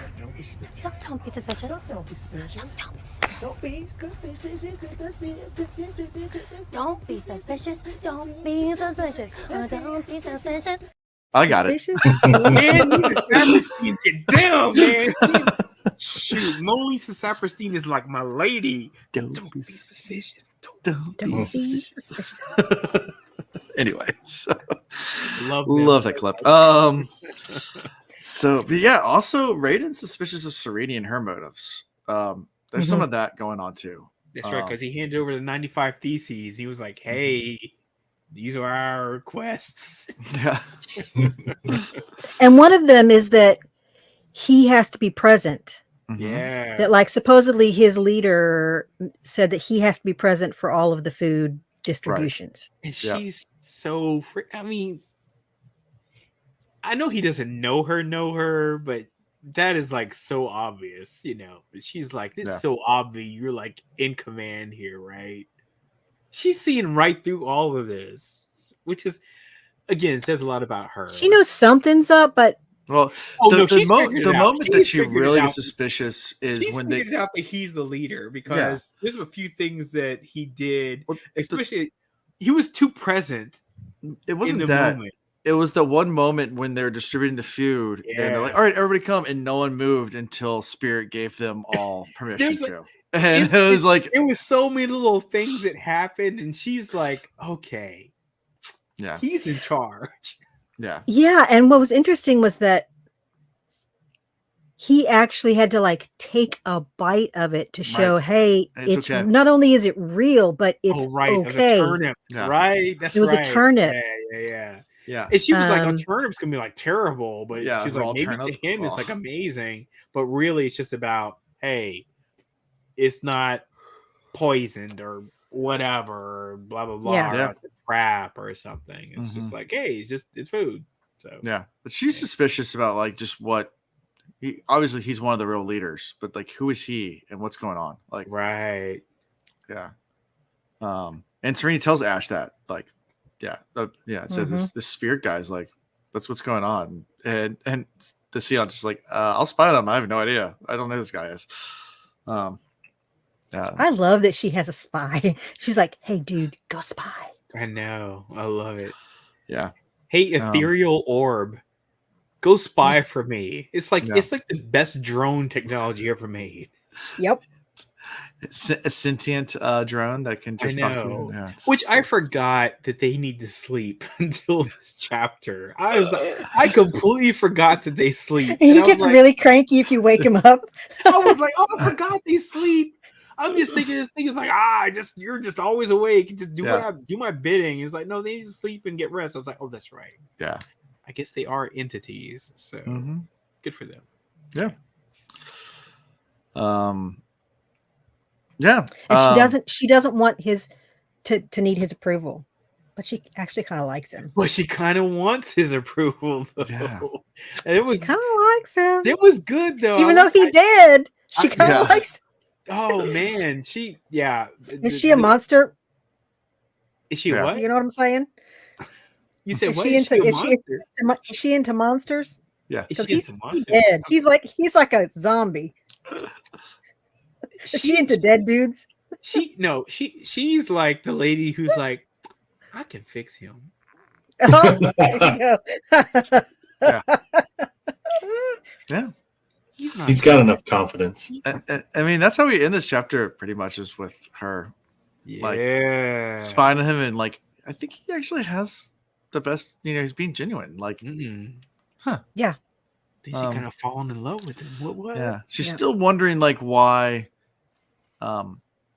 Don't be suspicious. Don't be suspicious. Don't be suspicious. Don't be suspicious. Don't be suspicious. Don't be suspicious. I got it. Man, Saperstein get down, man. Shoot, Mona Lisa Saperstein is like my lady. Don't be suspicious. Don't be suspicious. Anyway, so love that clip. So, but yeah, also Raiden's suspicious of Serene and her motives. There's some of that going on too. That's right, because he handed over the 95 Theses. He was like, "Hey, these are our requests." Yeah. And one of them is that he has to be present. Yeah. That like supposedly his leader said that he has to be present for all of the food distributions. And she's so I mean, I know he doesn't know her, but that is like so obvious, you know. She's like, it's so obvious you're like in command here, right? She's seeing right through all of this, which is again says a lot about her. She knows something's up, but the moment that she really gets suspicious is when they figured out that he's the leader, because there's a few things that he did, especially he was too present. It wasn't that moment. It was the one moment when they're distributing the food and they're like, all right, everybody come, and no one moved until Spirit gave them all permission to. And it was like it was so many little things that happened, and she's like, okay, he's in charge. Yeah, and what was interesting was that he actually had to like take a bite of it to show, hey, it's okay. Not only is it real, but it's okay. Turnip, right? It was a turnip. Yeah. And she was like, "Oh, turnip's gonna be like terrible," but she's like, maybe to him it's like amazing, but really it's just about, hey, it's not poisoned or whatever, or blah blah blah, or crap or something. It's just like, hey, it's food. So but she's suspicious about like just what obviously he's one of the real leaders, but like who is he and what's going on? Like and Serena tells Ash that like so this spirit guy's like what's going on. And the Sion's just like, I'll spy on him. I have no idea. I don't know who this guy is. Yeah. I love that she has a spy. She's like, hey, dude, go spy. I know. I love it. Yeah. Hey, ethereal orb, go spy for me. It's like the best drone technology ever made. Yep. It's a sentient drone that can just talk to you. Yeah, which I forgot that they need to sleep until this chapter. I completely forgot that they sleep. And he gets really cranky if you wake him up. I was like, oh, I forgot they sleep. I'm just thinking this thing is like, you're just always awake. Just do my bidding. It's like, no, they need to sleep and get rest. I was like, oh, that's right. Yeah. I guess they are entities. So good for them. Yeah. Yeah. And she doesn't want his to need his approval, but she actually kind of likes him. But she kind of wants his approval, though. Yeah. And she kind of likes him. It was good, though. Even though he did, she kind of likes him. Oh man, is she a monster? Is she what? You know what I'm saying? You said is what? Is she into monsters? Yeah, because he's dead. He's like a zombie. Is she into dead dudes? She's like the lady who's like, I can fix him. Oh, there you go. Yeah. He's got enough confidence. I mean, that's how we end this chapter pretty much, is with her like spying on him, and like I think he actually has the best, he's being genuine. Like yeah. She kind of fallen in love with him. What? Yeah. She's still wondering like why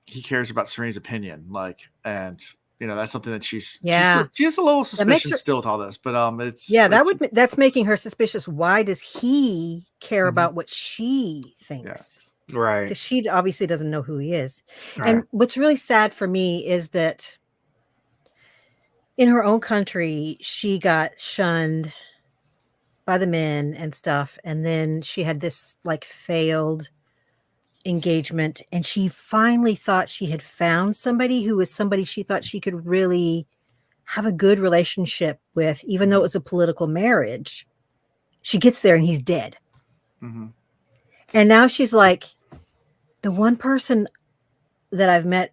he cares about Serene's opinion. Like, and that's something that she has a little suspicion still with all this, but it's that's making her suspicious. Why does he care about what she thinks? Yeah. Right. Because she obviously doesn't know who he is. Right. And what's really sad for me is that in her own country, she got shunned by the men and stuff, and then she had this like failed engagement, and she finally thought she had found somebody who was somebody she thought she could really have a good relationship with, even though it was a political marriage. She gets there and he's dead. And now she's like, the one person that I've met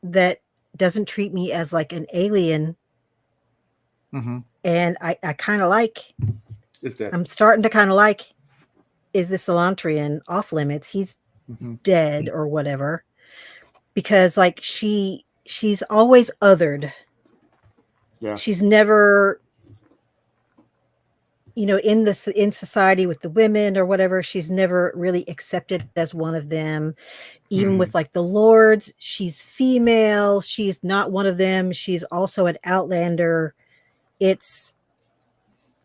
that doesn't treat me as like an alien, and I kind of like, I'm starting to kind of like, is this Elantrian off limits? He's dead or whatever, because like she's always othered. Yeah, she's never, in society with the women or whatever, she's never really accepted as one of them. Even with like the lords, she's female. She's not one of them. She's also an outlander.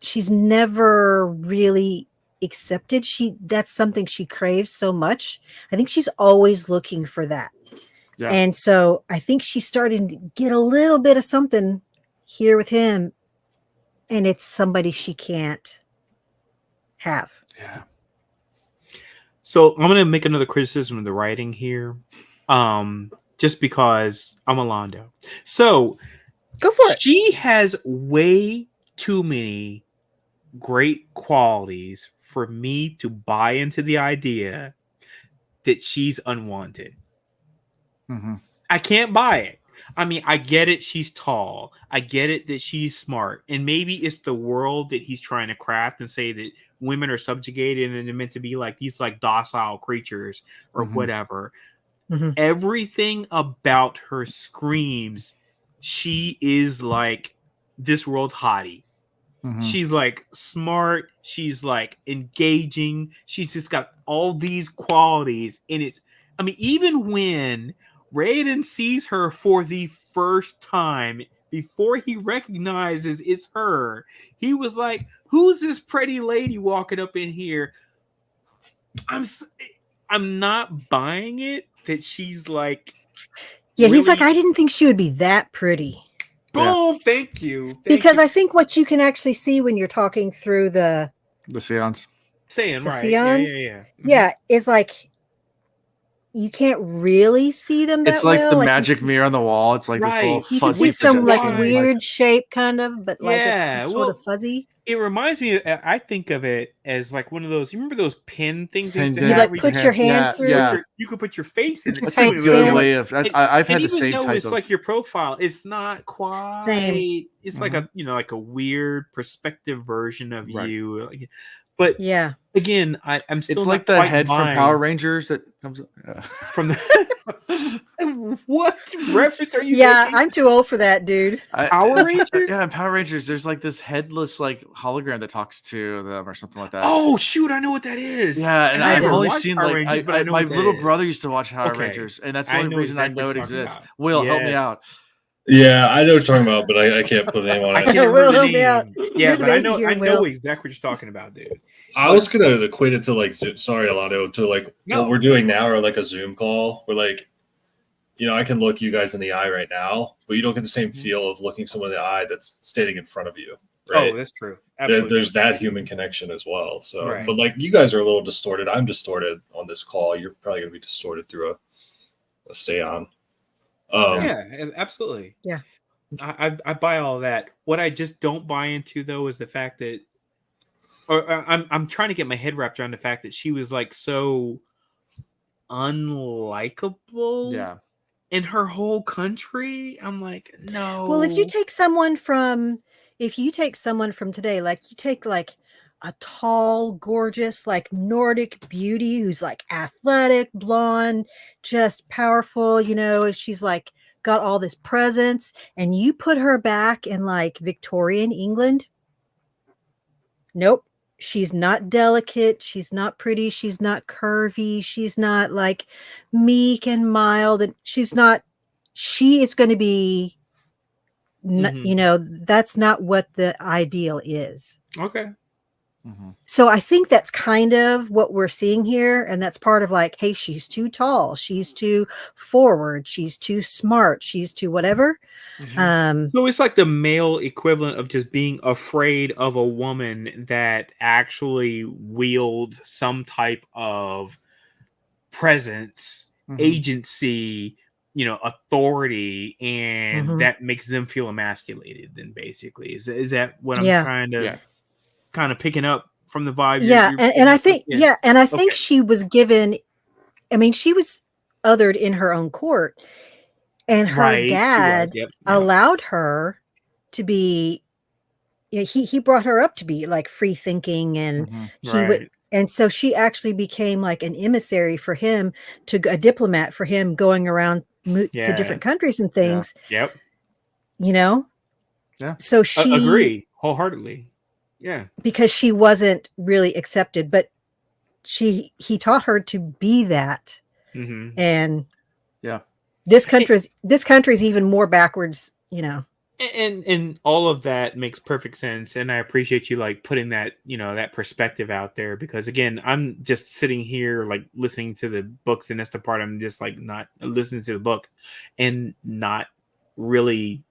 She's never really accepted. That's something she craves so much. I think she's always looking for that. Yeah. And so I think she's starting to get a little bit of something here with him, and it's somebody she can't have. Yeah. So I'm going to make another criticism of the writing here, just because I'm Alando. So go for it. She has way too many great qualities for me to buy into the idea that she's unwanted. I can't buy it. I mean, I get it. She's tall. I get it that she's smart. And maybe it's the world that he's trying to craft and say that women are subjugated and they're meant to be like these like docile creatures or whatever. Everything about her screams she is like this world's hottie. She's like smart. She's like engaging. She's just got all these qualities. And even when Hrathen sees her for the first time, before he recognizes it's her, he was like, who's this pretty lady walking up in here? I'm not buying it that she's like, really... he's like, I didn't think she would be that pretty. Boom, thank you. Because I think what you can actually see when you're talking through the seance. Yeah. Yeah, is like you can't really see them that It's like well. the like magic mirror on the wall. It's like this little you can fuzzy see some like projection. weird shape, kind of, but like it's Yeah, just sort of fuzzy. It reminds me. I think of it as like one of those. You remember those pin things they used to You have? like where put your hand Yeah, through. yeah. You could put your face in it. That's a good way of. And, I've had and the same even though type it's of. like your profile, it's not quite. Same. It's like a like a weird perspective version of Right. you. But yeah, again, I'm still. It's not like the quite head from buying Power Rangers that comes from the. What reference are you? Yeah, making? I'm too old for that, dude. Power Rangers? Yeah, in Power Rangers, there's like this headless like hologram that talks to them or something like that. Oh shoot, I know what that is. Yeah, and I I've never only watched seen Power like Rangers, but I know my what that little is. brother used to watch Power Okay. Rangers, and that's the I only know reason exactly I know what it you're talking exists. about. Will, help me Yes. out. Yeah, I know what you're talking about, but I can't put a name on I it. can't remember Will, the help me out. name. You're Yeah, the but I baby know here, I know Will. exactly what you're talking about, dude. I was gonna equate it to like sorry, Alado, to like No. what we're doing now, or like a Zoom call, where like, you know, I can look you guys in the eye right now, but you don't get the same feel of looking someone in the eye that's standing in front of you. Right? Oh, that's true. Absolutely. There's that human connection as well. So, Right. but like you guys are a little distorted. I'm distorted on this call. You're probably gonna be distorted through a seance. Yeah, absolutely. Yeah. I buy all that. What I just don't buy into though is the fact that, or I'm trying to get my head wrapped around the fact that she was like so unlikable. Yeah. In her whole country. I'm like, no. Well, if you take someone from today, like you take like a tall, gorgeous, like Nordic beauty who's like athletic, blonde, just powerful, you know, and she's like got all this presence, and you put her back in like Victorian England. Nope. She's not delicate. She's not pretty. She's not curvy. She's not like meek and mild. And she is going to be, you know, that's not what the ideal is. Okay. So I think that's kind of what we're seeing here. And that's part of like, hey, she's too tall. She's too forward. She's too smart. She's too whatever. So it's like the male equivalent of just being afraid of a woman that actually wields some type of presence, agency, you know, authority, and that makes them feel emasculated. Then basically, is that what I'm trying to kind of picking up from the vibe? And I think and I think she was given. I mean, she was othered in her own court. And her dad allowed her to be, you know, he brought her up to be like free thinking, and he would, and so she actually became like an emissary for him, a diplomat for him, going around to different countries and things. You know? Yeah. So she agree wholeheartedly. Yeah. Because she wasn't really accepted, but he taught her to be that. And this country's even more backwards, you know. And all of that makes perfect sense, and I appreciate you like putting that, you know, that perspective out there, because again, I'm just sitting here like listening to the books, and that's the part I'm just like not listening to the book and not really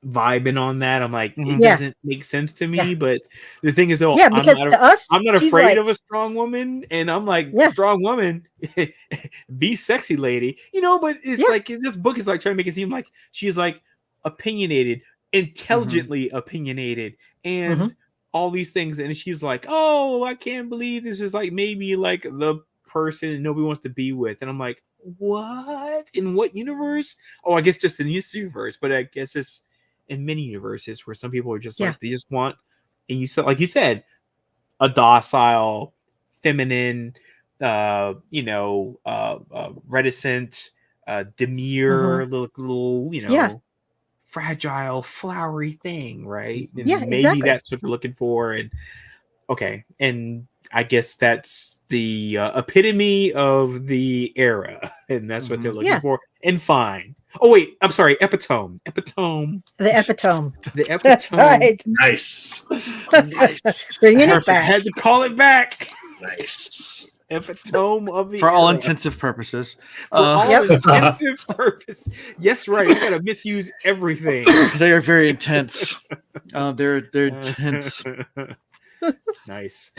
vibing on that. I'm like, it doesn't make sense to me. But the thing is, though, because I'm not afraid of a strong woman, and I'm like, strong woman, be sexy, lady, you know. But it's like this book is like trying to make it seem like she's like opinionated, intelligently opinionated, and all these things, and she's like, oh, I can't believe this is like maybe like the person nobody wants to be with, and I'm like, what? In what universe? Oh, I guess just in this universe, but I guess it's in many universes where some people are just like, they just want, and you said, like you said, a docile, feminine, you know, reticent, demure, little, you know, fragile, flowery thing, right? And maybe that's what they're looking for. And okay, and I guess that's the epitome of the era, and that's what they're looking for. And fine. Oh wait, I'm sorry. Epitome. The epitome. The epitome. That's right. Nice. Nice. Bringing it back. Had to call it back. Nice. Epitome of the for all era. Intensive purposes. For all intensive purpose. Yes, right. You gotta misuse everything. They are very intense. They're intense. Nice.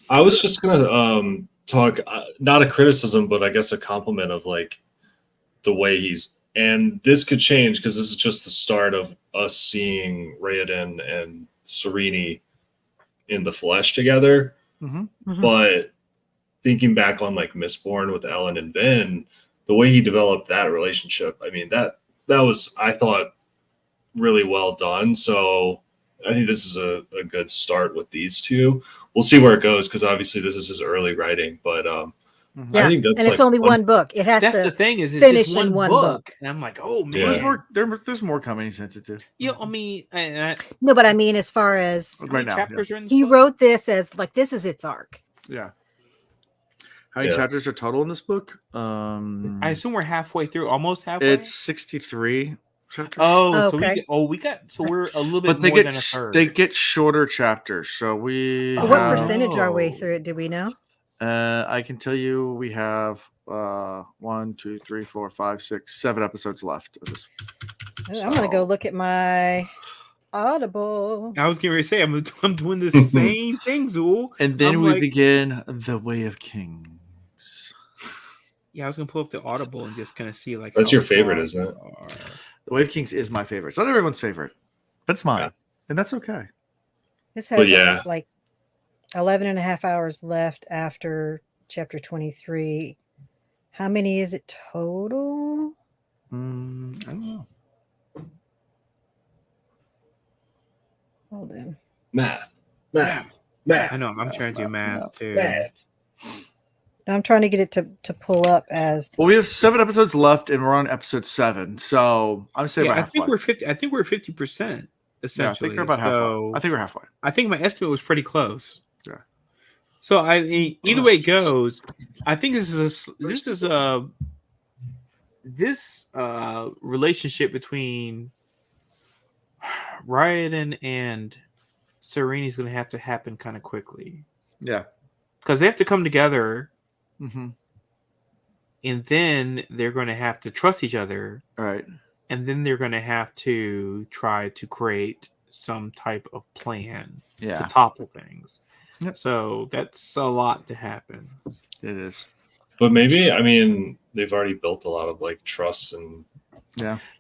I was just gonna talk, not a criticism, but I guess a compliment of like the way he's. And this could change because this is just the start of us seeing Hrathen and Serene in the flesh together. But thinking back on like Mistborn with Ellen and Ben, the way he developed that relationship, I mean, that was, I thought, really well done. So I think this is a good start with these two. We'll see where it goes because obviously this is his early writing, but I think that's and it's only one book. It has that's to the thing is it's finish just one in one book. And I'm like, oh man, there's more coming. He sent it to. Yeah, I mean, no, but I mean, as far as right now, chapters are in this he book? wrote this as like this is its arc. Yeah. How many chapters are total in this book? I assume we're halfway through, almost halfway. It's 63 chapters. Oh, so okay. we're a little bit But more than a third. They get shorter chapters. So we. So what percentage are we through it? Do we know? I can tell you we have 1, 2, 3, 4, 5, 6, 7 episodes left of this. I'm gonna go look at my Audible. I was getting ready to say I'm doing the same thing, Zool. And then we begin The Way of Kings. Yeah, I was gonna pull up the Audible and just kind of see like. That's your favorite, isn't it? The Way of Kings is my favorite. It's not everyone's favorite, but it's mine, and that's okay. This has like 11 and a half hours left after chapter 23. How many is it total? I don't know. Hold on. Math. I know. I'm trying to do math too. I'm trying to get it to pull up as. Well, we have 7 episodes left, and we're on episode 7. So I'm saying about I think we're 50. I think we're 50%. Essentially, I think we're about halfway. I think we're halfway. I think my estimate was pretty close. Yeah. So I mean, either way it goes, I think this relationship between Hrathen and Serene is going to have to happen kind of quickly. Yeah, because they have to come together, and then they're going to have to trust each other, right? And then they're going to have to try to create some type of plan to topple things. Yep. So that's a lot to happen. It is. But maybe, I mean, they've already built a lot of like trust and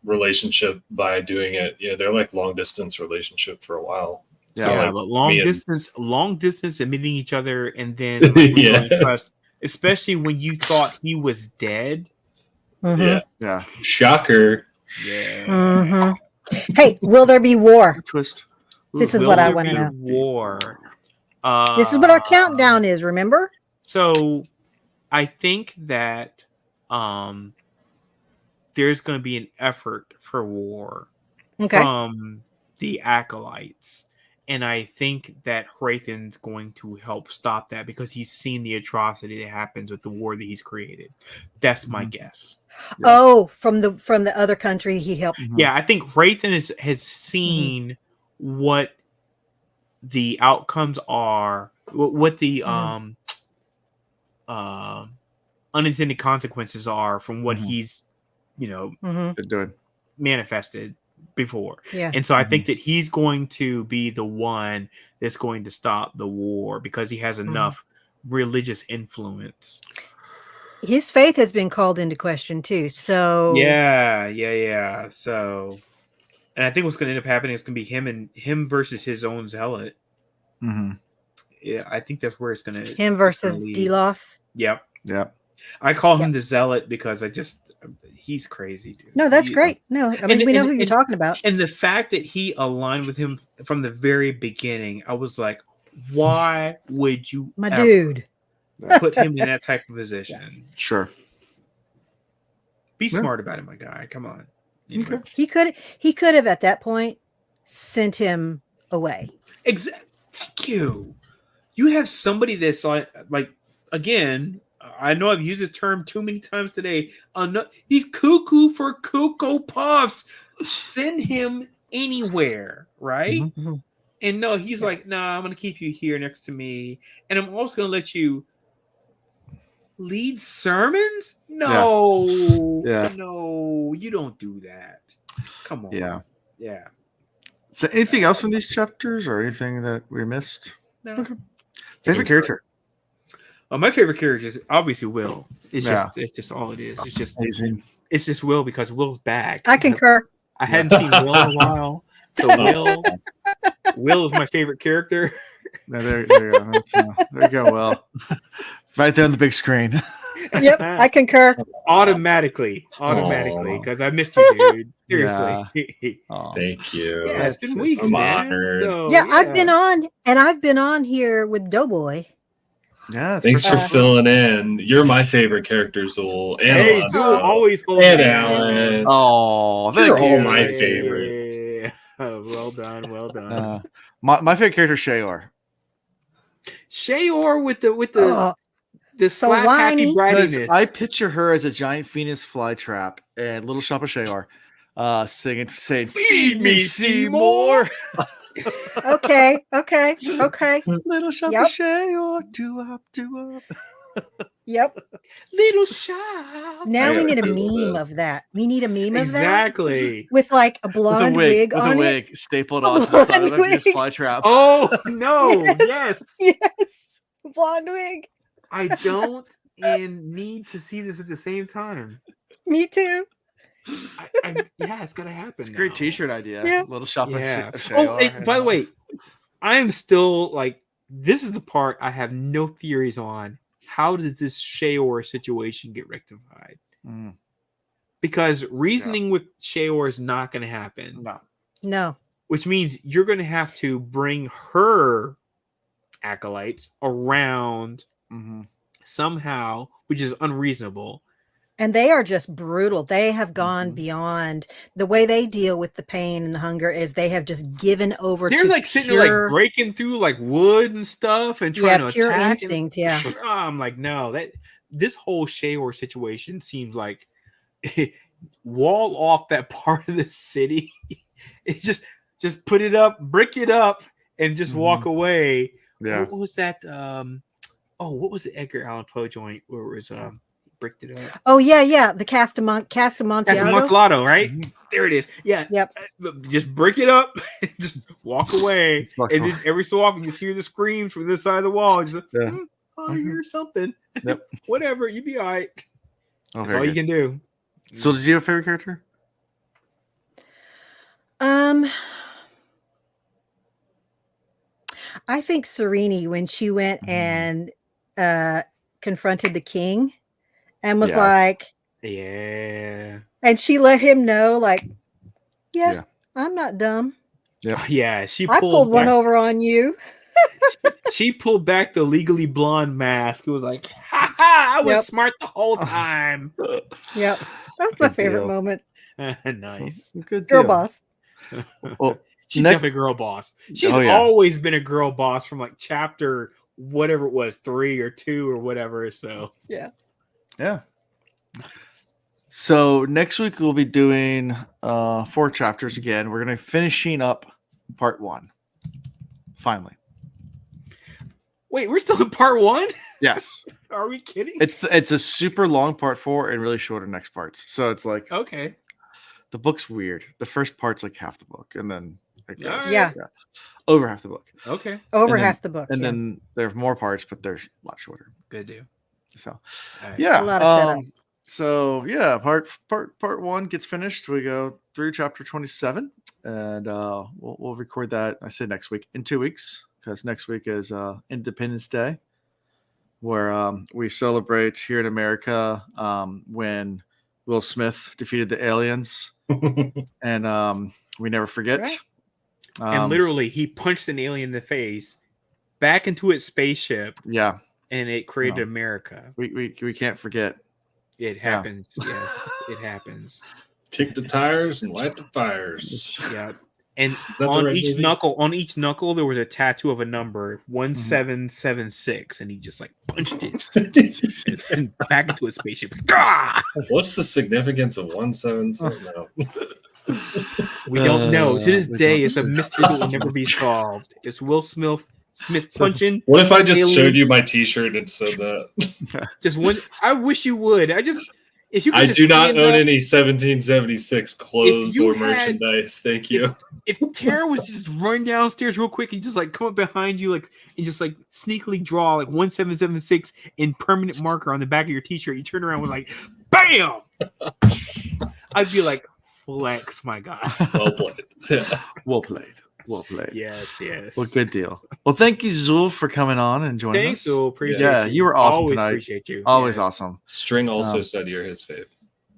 relationship by doing it. You know, they're like long distance relationship for a while. Yeah, but long distance and meeting each other and then trust, especially when you thought he was dead. Yeah. Shocker. Yeah. Hey, will there be war? Twist. This is what I want to know. War. This is what our countdown is. Remember? So, I think that there's going to be an effort for war from the acolytes, and I think that Hrathen's going to help stop that because he's seen the atrocity that happens with the war that he's created. That's my guess. Yeah. Oh, from the other country he helped. Yeah, I think Hrathen has seen what the outcomes are, what the unintended consequences are from what he's, been doing, manifested before. Yeah. And so I think that he's going to be the one that's going to stop the war because he has enough religious influence. His faith has been called into question too. So yeah. So, and I think what's going to end up happening is going to be him versus his own zealot. Yeah, I think that's where it's going to him versus Dilaf. Yep. I call him the zealot because he's crazy, dude. No, that's great. No, I mean we know who you're talking about. And the fact that he aligned with him from the very beginning, I was like, why would you, dude, put him in that type of position? Sure. Be smart about it, my guy. Come on. Anyway. He could have at that point sent him away. Exactly. Thank you. You have somebody that's like again. I know I've used this term too many times today. He's cuckoo for Cocoa Puffs. Send him anywhere, right? And no, he's like, nah, I'm going to keep you here next to me. And I'm also going to let you lead sermons? No. No, you don't do that. Come on. Yeah. So anything else from these chapters or anything that we missed? No. Okay. Favorite character? My favorite character is obviously Will. It's just all it is. It's just amazing. It's just Will because Will's back. I concur. I hadn't seen Will in a while, so Will is my favorite character. There you go. There you go. Will, right there on the big screen. Yep, I concur. Automatically, because I missed you, dude. Seriously. Yeah. Thank you. Yeah, it's been weeks, I'm man. honored. So, I've been on here with Doughboy. Yeah. Thanks for filling in. You're my favorite character, Zool. And hey, Zool always holds and Alan. Oh, they're all my favorites. Well done. My favorite character is Shaor. Shaor with the slap happy brattiness. I picture her as a giant Venus flytrap and Little Shop of Shaor saying, "Feed me, Seymour." Okay. Little Shop of Shaor, do up. Yep. Little shop. Now we need a meme of that. We need a meme of that. Exactly. With like a blonde wig on with a wig stapled onto the side of a Venus flytrap. Oh no! Yes. Blonde wig. I don't and need to see this at the same time. Me too. It's gonna happen. It's a great T-shirt idea. Yeah. Little Shop of Oh, Shaor. by the way, I am still like, this is the part I have no theories on. How does this Shaor situation get rectified? Because reasoning with Shaor is not going to happen. No. Which means you're going to have to bring her acolytes around somehow, which is unreasonable. And they are just brutal. They have gone beyond the way they deal with the pain and the hunger is they have just given over. They're like sitting there like breaking through like wood and stuff and trying to pure attack. Instinct. I'm like, no, this whole Shaor situation seems like wall off that part of the city. It just put it up, brick it up, and just walk away. Yeah. What was that? What was the Edgar Allan Poe joint where it was bricked it up? Oh yeah, the Castamontillado, right? There it is. Yeah. Yep. Just break it up, just walk away, and then every so often you hear the screams from this side of the wall. Just I hear something. Yep. Whatever, you be all right. That's all you can do. So, did you have a favorite character? I think Serene when she went and confronted the king and was like, and she let him know, like, I'm not dumb. Yeah, I pulled one over on you. She pulled back the Legally Blonde mask. It was like, ha ha! I was smart the whole time. Yep, that's my favorite moment. Nice, good girl boss. Well, she's definitely a girl boss. She's always been a girl boss from like chapter whatever it was, 3 or 2 or whatever. So yeah. So next week we'll be doing 4 chapters again. We're gonna finishing up part 1. Finally. Wait, we're still in part 1? Yes. Are we kidding? It's a super long part 4 and really shorter next parts. So it's like okay. The book's weird. The first part's like half the book, and then over half the book. Okay. Over half the book. And then there's more parts, but they're a lot shorter. Good deal. So a lot of setup. So part 1 gets finished. We go through chapter 27, and we'll record that. I say next week in 2 weeks because next week is Independence Day, where we celebrate here in America when Will Smith defeated the aliens, and we never forget. Right. And literally, he punched an alien in the face, back into its spaceship. Yeah, and it created America. We can't forget. It happens. Yes, it happens. Kick the tires and light the fires. Yeah, and on each knuckle, there was a tattoo of a number 1776, and he just like punched it and back into his spaceship. What's the significance of 177? We don't know. To this day, it's a mystery that will never be solved. It's Will Smith punching. What if I just showed you my T-shirt and said that? Just one. I wish you would. If you I just do not stand own up- any 1776 clothes you or had- merchandise. Thank you. If Tara was just run downstairs real quick and just like come up behind you like and just like sneakily draw like 1776 in permanent marker on the back of your t-shirt, you turn around with like BAM! I'd be like, flex, my guy. Well played. Well played. Well played. Yes. Well, good deal. Well, thank you, Zul, for coming on and joining Thanks, us. Zul. Appreciate Yeah, you. you were awesome Always tonight. appreciate you. Always awesome. String also said you're his fave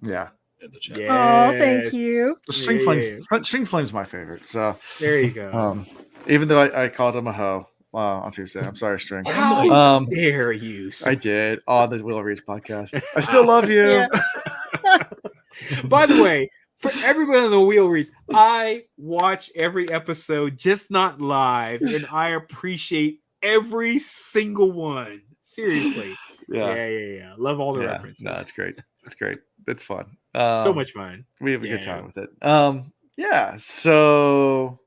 Yeah. in the chat. Oh, thank you. String Flame's my favorite. So there you go. Even though I called him a hoe on Tuesday, I'm sorry, String. How dare you? I did on the Will Reach podcast. I still love you. By the way, for everybody on the Wheel Reads, I watch every episode, just not live, and I appreciate every single one. Seriously. Yeah. Love all the references. No, it's great. It's great. It's fun. So much fun. We have a good time with it. So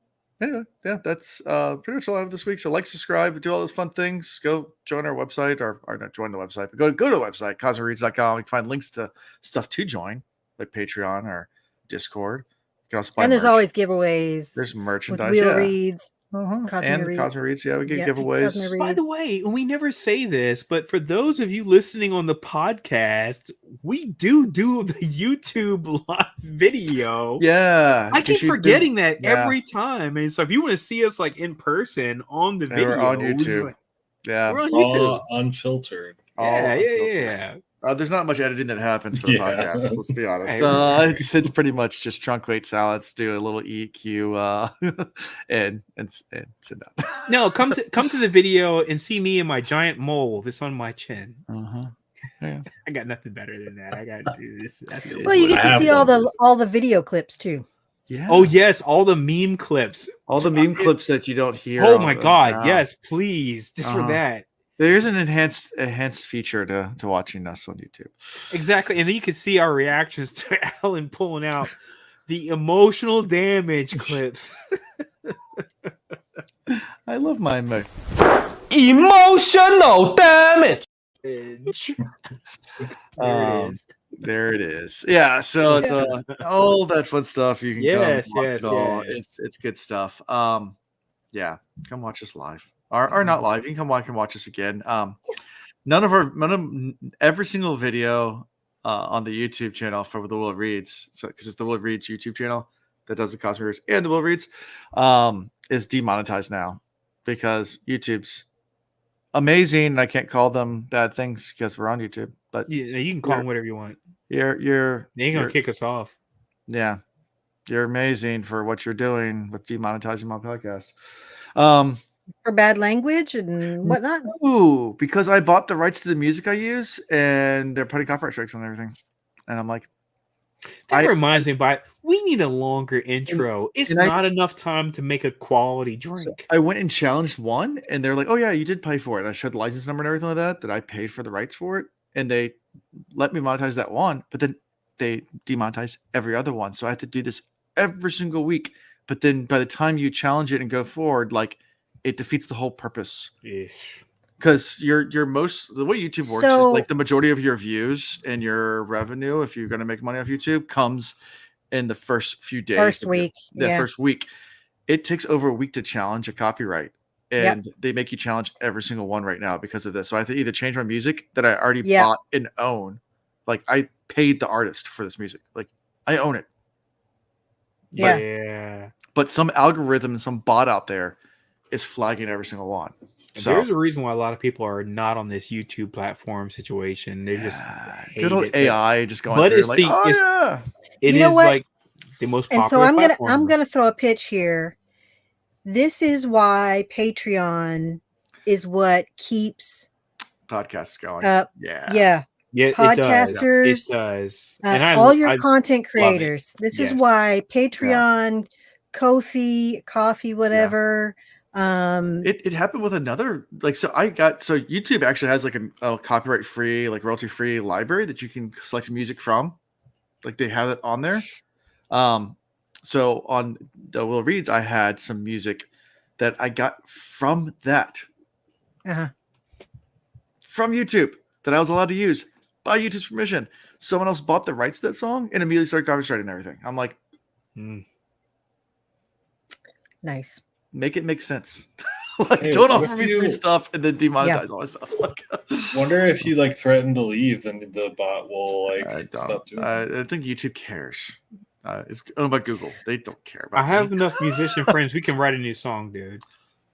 anyway, that's pretty much all I have this week. So like, subscribe, do all those fun things. Go join our website, or not join the website, but go to the website, cosmoreads.com. You can find links to stuff to join, like Patreon or Discord. You can also buy there's merch. always giveaways. There's merchandise. Wheel Reads. And Reads. Cosmo Reads. Yeah, we get giveaways. By the way, we never say this, but for those of you listening on the podcast, we do the YouTube live video. Yeah. I keep forgetting that every time. And so if you want to see us like in person on the video, we're on YouTube. We're on YouTube. Unfiltered. Yeah. There's not much editing that happens for the podcast. Let's be honest. It's pretty much just truncate salads, do a little EQ, and sit down. No, come to the video and see me and my giant mole that's on my chin. Yeah. I got nothing better than that. I got to do this. That's it. Well, you get to see all the video clips too. Yeah. Oh yes, all the meme clips. All the meme clips that you don't hear. Oh my god, yes, please, just for that. There's an enhanced feature to watching us on YouTube. Exactly, and then you can see our reactions to Alan pulling out the emotional damage clips. I love my emotional damage. There it is. Yeah, so it's all that fun stuff. You can come watch it all. It's good stuff. Yeah, come watch us live. Or not live. You can come watch us again. Every single video on the YouTube channel for the Will Reads, so because it's the Will Reads YouTube channel that does the Cosmo Reads and the Will Reads, is demonetized now because YouTube's amazing. And I can't call them bad things because we're on YouTube. But yeah, you can call them whatever you want. They ain't gonna kick us off. Yeah, you're amazing for what you're doing with demonetizing my podcast. For bad language and whatnot. Ooh, because I bought the rights to the music I use, and they're putting copyright strikes on everything, and I'm like, that reminds me, we need a longer intro. It's not enough time to make a quality drink. So I went and challenged one, and they're like, "Oh yeah, you did pay for it." And I showed the license number and everything like that I paid for the rights for it, and they let me monetize that one, but then they demonetize every other one. So I have to do this every single week. But then by the time you challenge it and go forward, like, it defeats the whole purpose. Because the way YouTube works is like the majority of your views and your revenue, if you're going to make money off YouTube, comes in the first few days. First week. First week. It takes over a week to challenge a copyright. And they make you challenge every single one right now because of this. So I have to either change my music that I already bought and own. Like, I paid the artist for this music. Like, I own it. But some algorithm and some bot out there is flagging every single one. So there's a reason why a lot of people are not on this YouTube platform situation. They just good old AI just going but through it's like, it is like the most popular. And so I'm gonna throw a pitch here. This is why Patreon is what keeps podcasts going. Yeah, podcasters, it does. And all your content creators. This is why Patreon, Ko-fi, coffee, whatever. It happened with another, like, so YouTube actually has like a copyright free, like royalty free library that you can select music from. Like, they have it on there. So on the Will Reads, I had some music that I got from that. From YouTube that I was allowed to use by YouTube's permission. someone else bought the rights to that song and immediately started copywriting and everything. I'm like, nice. Make it make sense. Like, hey, don't offer me free stuff and then demonetize all my stuff. Like, wonder if you like threaten to leave, then the bot will like stop doing I think YouTube cares. It's owned by Google. They don't care about. I have enough musician friends. We can write a new song, dude.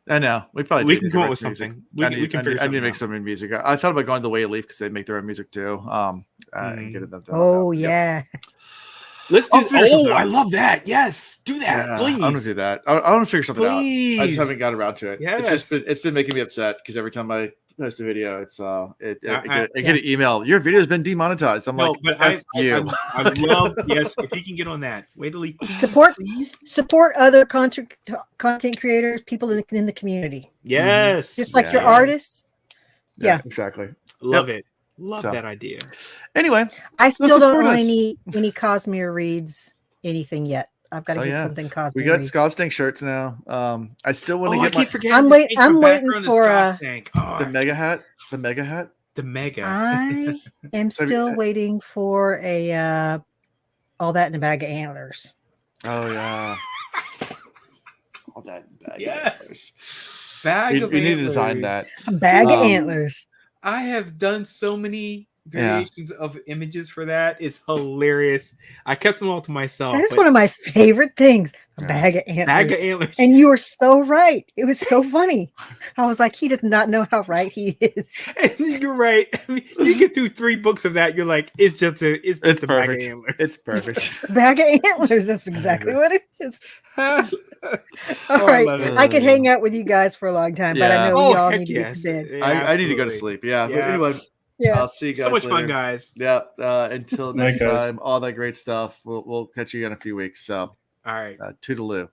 I know. We can come up with something. I need to make some music. I thought about going the way of Leaf because they make their own music too. And getting them done. Oh yeah. Let's do. Oh, I love that. Yes, do that, please. I'm gonna do that. I want to figure something out. I just haven't got around to it. Yes. It's been making me upset because every time I post a video, it's I get an email. Your video's been demonetized. I'm like, but I love. Yes, if you can get on that, wait till he support other content creators, people in the community. Yes, just like your artists. Yeah, exactly. Love it. Love that idea. Anyway, I still don't own any Cosmere reads anything yet. I've got to get something Cosmere. We got Scott Stank shirts now. I still want to get. I'm waiting for the mega hat. The mega hat. The mega. I am still waiting for a all that in a bag of antlers. Oh yeah. All that in a bag of antlers. Bag of antlers. We need to design that. A bag of antlers. I have done so many variations of images for that. It's hilarious. I kept them all to myself. That is one of my favorite things. A bag of antlers. Bag of antlers. And you were so right. It was so funny. I was like, he does not know how right he is. And you're right. I mean, you get through 3 books of that, you're like, it's just a perfect. Bag of antlers. It's perfect. It's just a bag of antlers. That's exactly what it is. All right. I could hang out with you guys for a long time, but I know we all need to get to bed. Yeah, I need to go to sleep. Yeah. But anyway, I'll see you guys. So much later. fun, guys. Yeah. Until next time, all that great stuff. We'll catch you in a few weeks. So, all right. Toodaloo.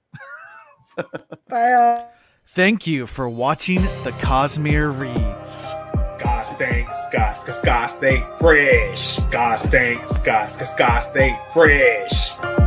Bye, all. Thank you for watching the Cosmere Reads. God stink, Scott stink fresh. God stink, Scott stink fresh.